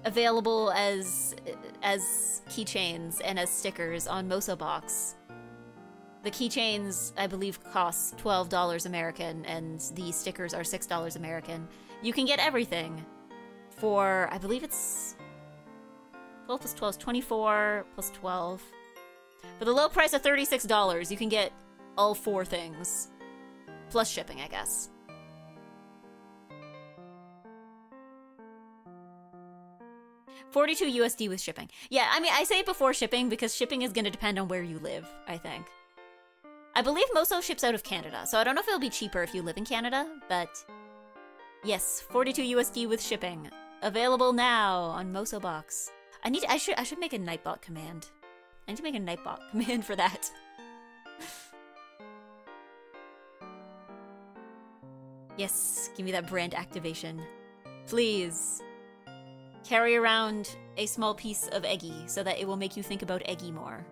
available as keychains and as stickers on Mosobox. The keychains, I believe, cost $12 American, and the stickers are $6 American. You can get everything for, I believe it's 12 plus 12 is 24 plus 12. For the low price of $36, you can get all 4 things. Plus shipping, I guess. $42 USD with shipping. Yeah, I mean, I say before shipping because shipping is going to depend on where you live, I think. I believe Moso ships out of Canada, so I don't know if it'll be cheaper if you live in Canada, but yes, $42 USD with shipping. Available now on Mosobox. I should make a Nightbot command. I need to make a Nightbot command for that. Yes, give me that brand activation. Please. Carry around a small piece of EGGY so that it will make you think about EGGY more.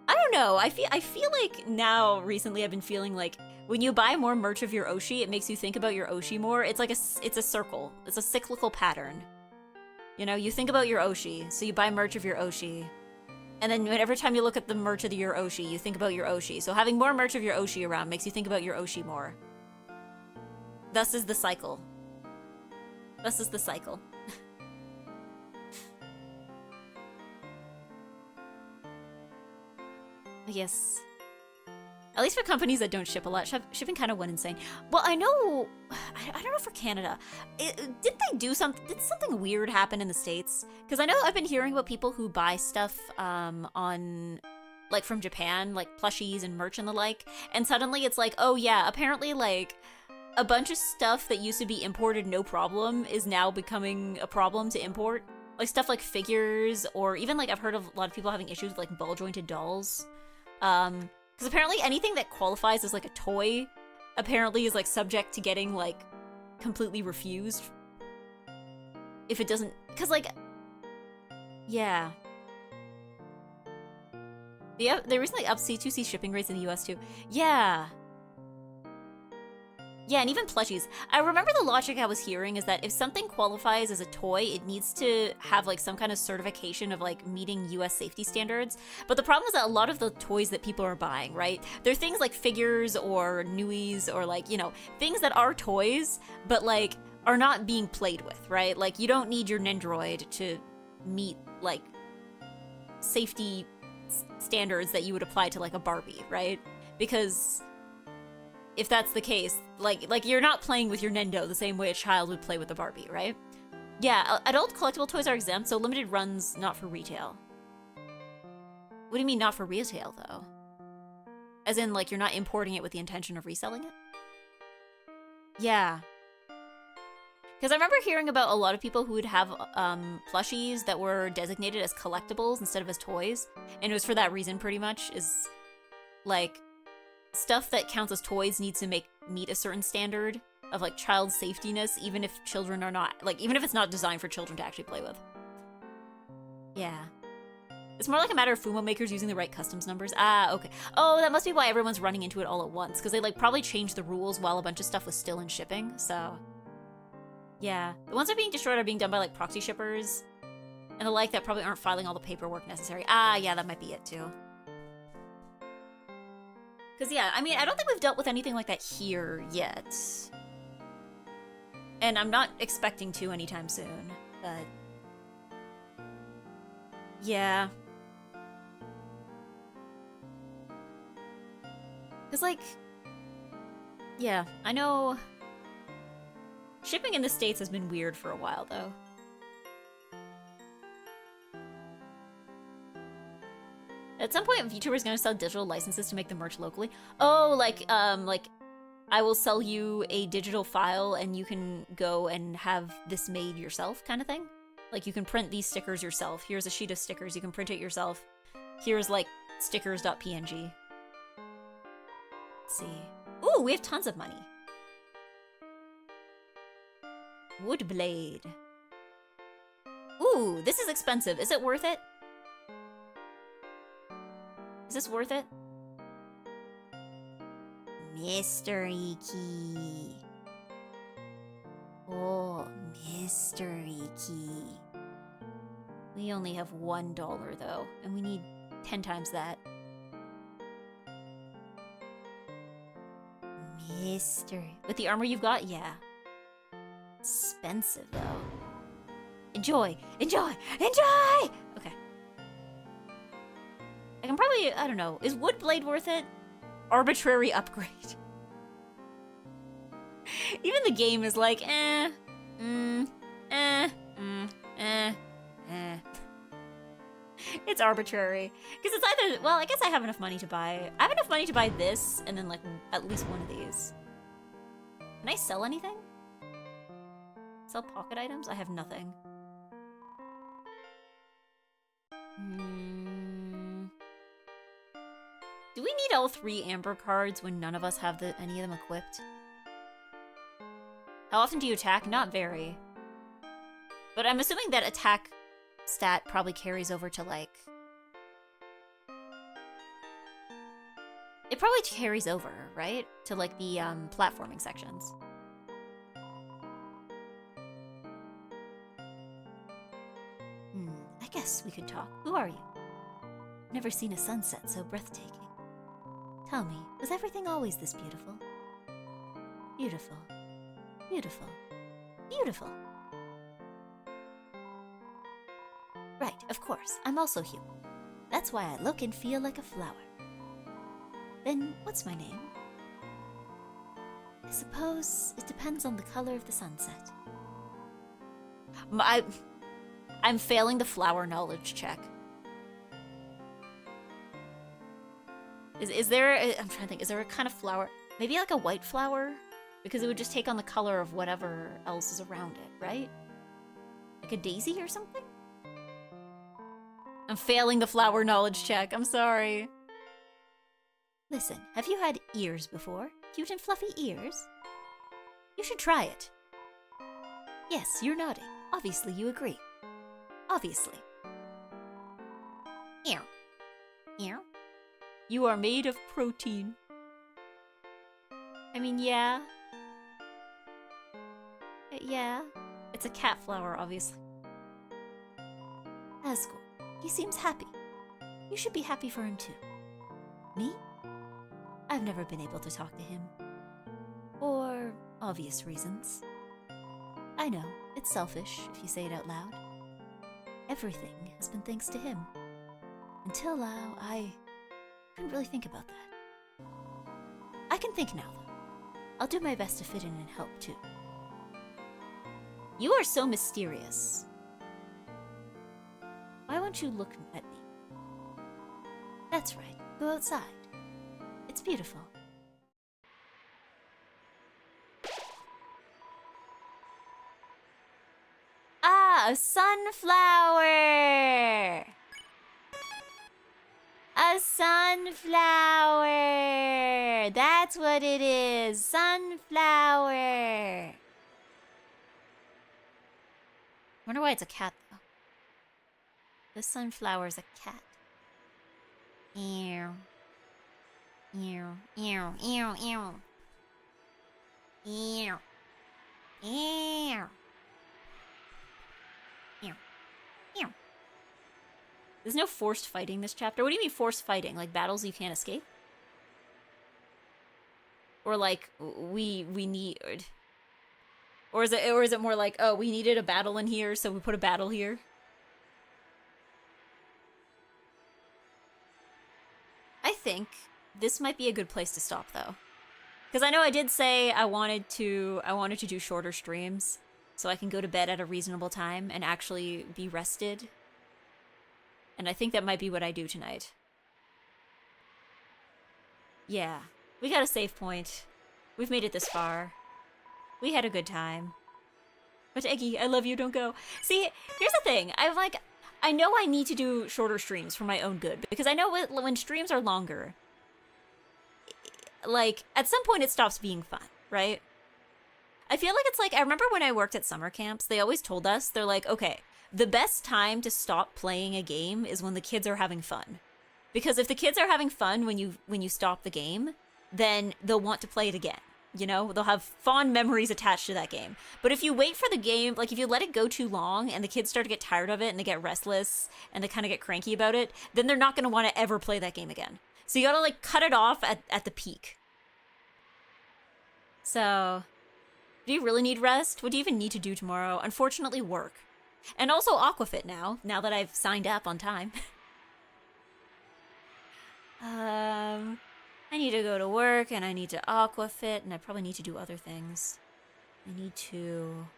I don't know. I feel like now recently I've been feeling like when you buy more merch of your Oshi, it makes you think about your Oshi more. It's like it's a circle. It's a cyclical pattern. You know, you think about your Oshi, so you buy merch of your Oshi. And then every time you look at the merch of your Oshi, you think about your Oshi. So having more merch of your Oshi around makes you think about your Oshi more. Thus is the cycle. Thus is the cycle. Yes. At least for companies that don't ship a lot, shipping kind of went insane. Well, I know, I don't know for Canada. Did something weird happen in the States? Because I know I've been hearing about people who buy stuff on, like, from Japan, like plushies and merch and the like, and suddenly it's like, oh yeah, apparently, like, a bunch of stuff that used to be imported no problem is now becoming a problem to import. Like, stuff like figures, or even, like, I've heard of a lot of people having issues with, like, ball-jointed dolls. Because apparently anything that qualifies as, like, a toy apparently is, like, subject to getting, like, completely refused. If it doesn't... Because, like... Yeah. They recently upped C2C shipping rates in the US, too. Yeah. Yeah, and even plushies. I remember the logic I was hearing is that if something qualifies as a toy, it needs to have, like, some kind of certification of, like, meeting US safety standards. But the problem is that a lot of the toys that people are buying, right? They're things like figures or nuis or, like, you know, things that are toys, but, like, are not being played with, right? Like, you don't need your Nendroid to meet, like, safety standards that you would apply to, like, a Barbie, right? Because... if that's the case, like you're not playing with your Nendo the same way a child would play with a Barbie, right? Yeah, adult collectible toys are exempt, so limited runs not for retail. What do you mean not for retail, though? As in, like, you're not importing it with the intention of reselling it? Yeah. Because I remember hearing about a lot of people who would have plushies that were designated as collectibles instead of as toys. And it was for that reason, pretty much, is, like, stuff that counts as toys needs to meet a certain standard of, like, child safetiness, even if children are not, like, even if it's not designed for children to actually play with. Yeah. It's more like a matter of Fumo makers using the right customs numbers. Ah, okay. Oh, that must be why everyone's running into it all at once, because they, like, probably changed the rules while a bunch of stuff was still in shipping, so... Yeah. The ones that are being destroyed are being done by, like, proxy shippers and the like that probably aren't filing all the paperwork necessary. Ah, yeah, that might be it, too. Because, yeah, I mean, I don't think we've dealt with anything like that here yet. And I'm not expecting to anytime soon, but... Yeah. Because, like... Yeah, I know... Shipping in the States has been weird for a while, though. At some point, VTuber's gonna sell digital licenses to make the merch locally. Oh, like, I will sell you a digital file and you can go and have this made yourself kind of thing? Like, you can print these stickers yourself. Here's a sheet of stickers. You can print it yourself. Here's, like, stickers.png. Let's see. Ooh, we have tons of money. Wood blade. Ooh, this is expensive. Is it worth it? Is this worth it? Mystery key. Oh, mystery key. We only have $1 though, and we need 10 times that. Mystery. With the armor you've got, yeah. Expensive though. Enjoy! Enjoy! Enjoy! Okay. I can probably, I don't know, is wood blade worth it? Arbitrary upgrade. Even the game is like, It's arbitrary. Because it's either, well, I guess I have enough money to buy, I have enough money to buy this, and then, like, at least one of these. Can I sell anything? Sell pocket items? I have nothing. Do we need all 3 amber cards when none of us have any of them equipped? How often do you attack? Not very. But I'm assuming that attack stat probably carries over to, like... It probably carries over, right? To, like, the platforming sections. I guess we could talk. Who are you? Never seen a sunset so breathtaking. Tell me, was everything always this beautiful? Beautiful. Beautiful. Beautiful. Right, of course. I'm also human. That's why I look and feel like a flower. Then, what's my name? I suppose it depends on the color of the sunset. I'm failing the flower knowledge check. Is there I'm trying to think, is there a kind of flower? Maybe like a white flower? Because it would just take on the color of whatever else is around it, right? Like a daisy or something? I'm failing the flower knowledge check. I'm sorry. Listen, have you had ears before? Cute and fluffy ears? You should try it. Yes, you're nodding. Obviously you agree. Obviously. Ew. Ew. You are made of protein. I mean, yeah. Yeah. It's a cat flower, obviously. Asgore. He seems happy. You should be happy for him too. Me? I've never been able to talk to him. For obvious reasons. I know, it's selfish if you say it out loud. Everything has been thanks to him. Until now, I couldn't really think about that. I can think now, though. I'll do my best to fit in and help, too. You are so mysterious. Why won't you look at me? That's right. Go outside. It's beautiful. Ah, a sunflower! A sunflower! That's what it is. Sunflower! Wonder why it's a cat, though. The sunflower's a cat. Ew. Ew. Ew. Ew. Ew. Ew. Ew. Ew. Ew. There's no forced fighting this chapter. What do you mean forced fighting? Like battles you can't escape? Or like we need, or is it more like, oh, we needed a battle in here, so we put a battle here? I think this might be a good place to stop though. Because I know I did say I wanted to do shorter streams so I can go to bed at a reasonable time and actually be rested. And I think that might be what I do tonight. Yeah, we got a save point. We've made it this far. We had a good time. But Eggy, I love you, don't go. See, here's the thing. I know I need to do shorter streams for my own good. Because I know when streams are longer, like, at some point it stops being fun, right? I feel like it's like, I remember when I worked at summer camps, they always told us, they're like, okay, the best time to stop playing a game is when the kids are having fun. Because if the kids are having fun when you stop the game, then they'll want to play it again. You know, they'll have fond memories attached to that game. But if you wait for the game, like if you let it go too long and the kids start to get tired of it and they get restless and they kind of get cranky about it, then they're not going to want to ever play that game again. So you gotta like cut it off at the peak. So, do you really need rest? What do you even need to do tomorrow? Unfortunately, work. And also Aquafit now that I've signed up on time. I need to go to work, and I need to Aquafit, and I probably need to do other things. I need to...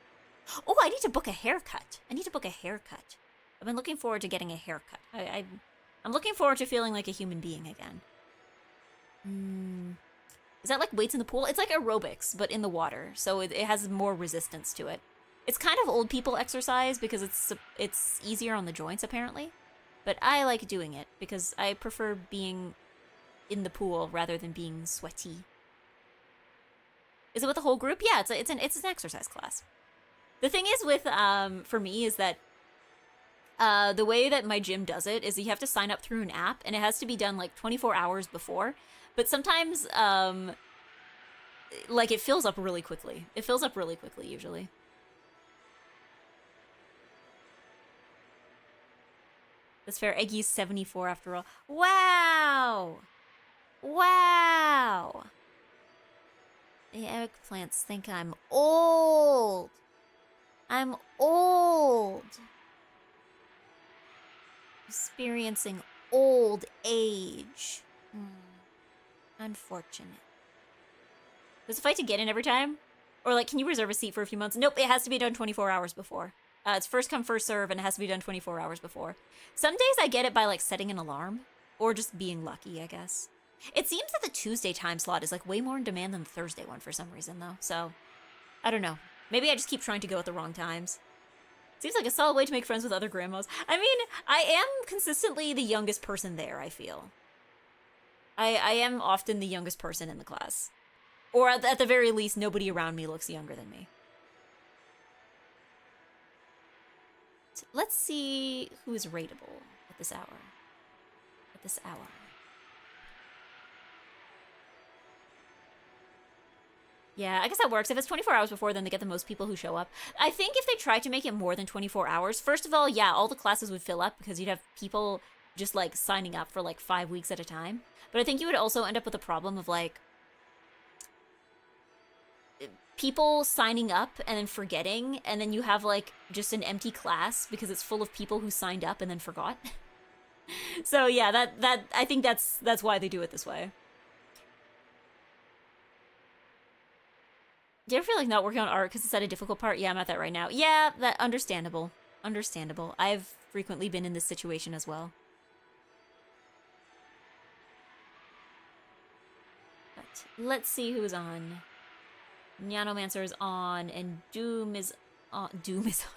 Oh, I need to book a haircut. I've been looking forward to getting a haircut. I'm looking forward to feeling like a human being again. Is that like weights in the pool? It's like aerobics, but in the water, so it has more resistance to it. It's kind of old people exercise because it's easier on the joints, apparently. But I like doing it because I prefer being in the pool rather than being sweaty. Is it with the whole group? Yeah, it's an exercise class. The thing is with for me is that the way that my gym does it is you have to sign up through an app, and it has to be done like 24 hours before. But sometimes like it fills up really quickly. It fills up really quickly usually. That's fair. Eggy's 74 after all. Wow! Wow! The eggplants think I'm old. I'm old. Experiencing old age. Unfortunate. Does it fight to get in every time? Or like, can you reserve a seat for a few months? Nope, it has to be done 24 hours before. It's first come, first serve, and it has to be done 24 hours before. Some days I get it by like setting an alarm. Or just being lucky, I guess. It seems that the Tuesday time slot is like way more in demand than the Thursday one for some reason though. So, I don't know. Maybe I just keep trying to go at the wrong times. Seems like a solid way to make friends with other grandmas. I mean, I am consistently the youngest person there, I feel. I am often the youngest person in the class. Or at the very least, nobody around me looks younger than me. So let's see who is rateable at this hour. Yeah, I guess that works. If it's 24 hours before, then they get the most people who show up. I think if they try to make it more than 24 hours, first of all, yeah, all the classes would fill up because you'd have people just, like, signing up for, like, 5 weeks at a time. But I think you would also end up with a problem of, like, people signing up and then forgetting, and then you have, like, just an empty class because it's full of people who signed up and then forgot. So, yeah, that I think that's why they do it this way. Do you ever feel like not working on art because it's at a difficult part? Yeah, I'm at that right now. Yeah, that understandable. Understandable. I've frequently been in this situation as well. But let's see who's on. Nyanomancer is on, and Doom is on. Doom is on.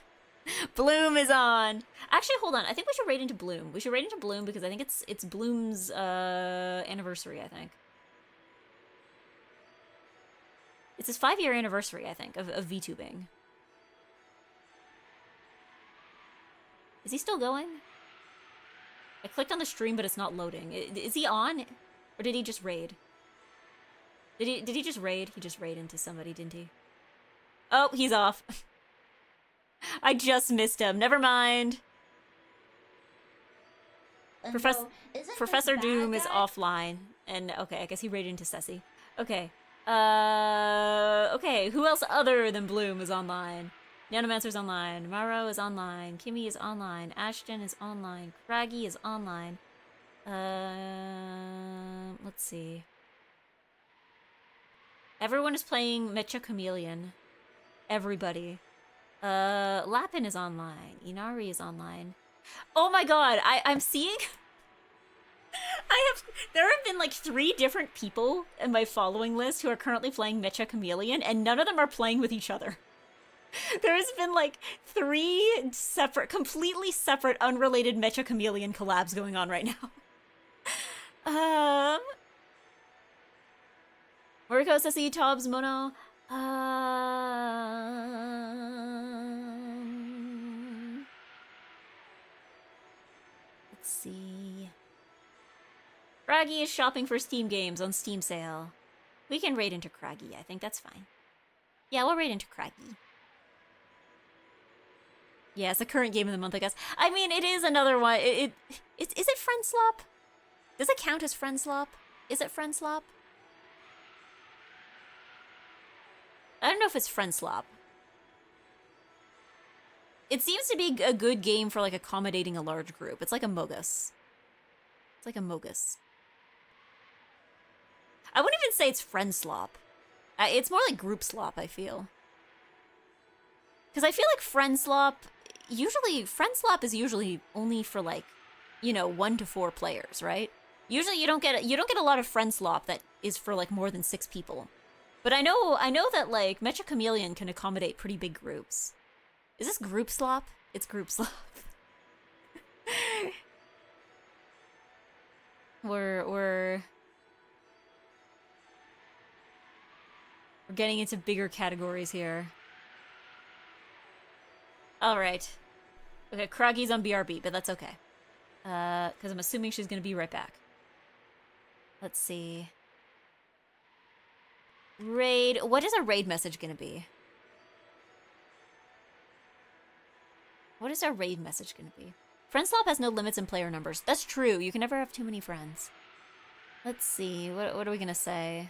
Bloom is on. Actually, hold on. I think we should raid into Bloom. We should raid into Bloom because I think it's Bloom's anniversary, I think. It's his 5-year anniversary, I think, of VTubing. Is he still going? I clicked on the stream, but it's not loading. Is he on? Or did he just raid? Did he just raid? He just raid into somebody, didn't he? Oh, he's off. I just missed him. Never mind. Professor Doom is offline. And, okay, I guess he raided into Ceci. Okay. Okay, who else other than Bloom is online? Nanomancer's online. Maro is online. Kimmy is online. Ashton is online. Craggy is online. Let's see. Everyone is playing Mecha Chameleon. Everybody. Lapin is online. Inari is online. Oh my god, I'm seeing... There have been like 3 different people in my following list who are currently playing Mecha Chameleon, and none of them are playing with each other. There's been like 3 separate, completely separate, unrelated Mecha Chameleon collabs going on right now. Moriko, Ceci, Tobbs, Mono. Let's see. Craggy is shopping for Steam games on Steam sale. We can raid into Craggy, I think that's fine. Yeah, we'll raid into Craggy. Yeah, it's the current game of the month, I guess. I mean, it is another one. Is it Friend Slop? Does it count as Friend Slop? Is it Friend Slop? I don't know if it's Friend Slop. It seems to be a good game for, like, accommodating a large group. It's like a Mogus. It's like a Mogus. I wouldn't even say it's Friend Slop. It's more like Group Slop, I feel. Because I feel like Friend Slop... Friend Slop is usually only for, like, you know, 1 to 4 players, right? Usually you don't get a lot of Friend Slop that is for, like, more than 6 people. But I know that, like, Mecha Chameleon can accommodate pretty big groups. Is this Group Slop? It's Group Slop. We're getting into bigger categories here. Alright. Okay, Craggy's on BRB, but that's okay. Because I'm assuming she's gonna be right back. Let's see. Raid. What is our raid message gonna be? What is our raid message gonna be? Friend Slop has no limits in player numbers. That's true. You can never have too many friends. Let's see. What are we gonna say?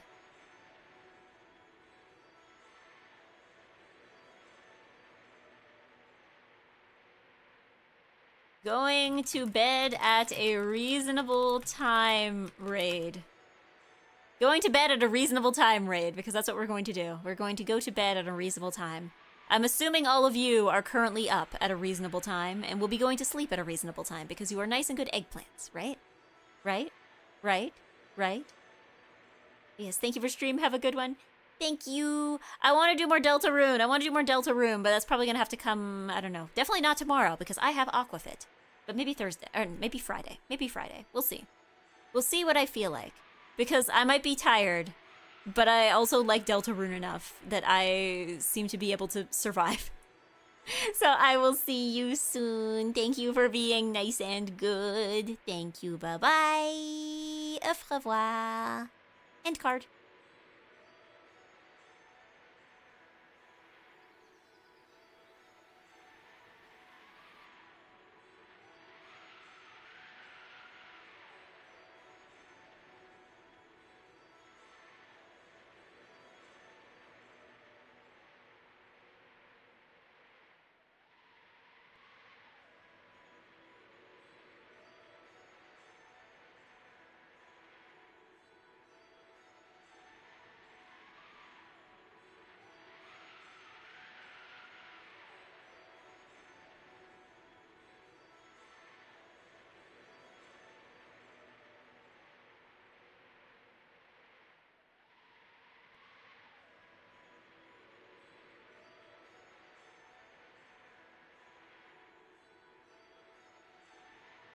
Going to bed at a reasonable time raid. Going to bed at a reasonable time raid, because that's what we're going to do. We're going to go to bed at a reasonable time. I'm assuming all of you are currently up at a reasonable time, and will be going to sleep at a reasonable time, because you are nice and good eggplants, right? Right? Right? Right? Yes, thank you for stream. Have a good one. Thank you. I want to do more Deltarune, but that's probably going to have to come, I don't know. Definitely not tomorrow, because I have Aquafit. But maybe Thursday, or maybe Friday. Maybe Friday. We'll see. We'll see what I feel like. Because I might be tired, but I also like Deltarune enough that I seem to be able to survive. So I will see you soon. Thank you for being nice and good. Thank you. Bye-bye. Au revoir. End card.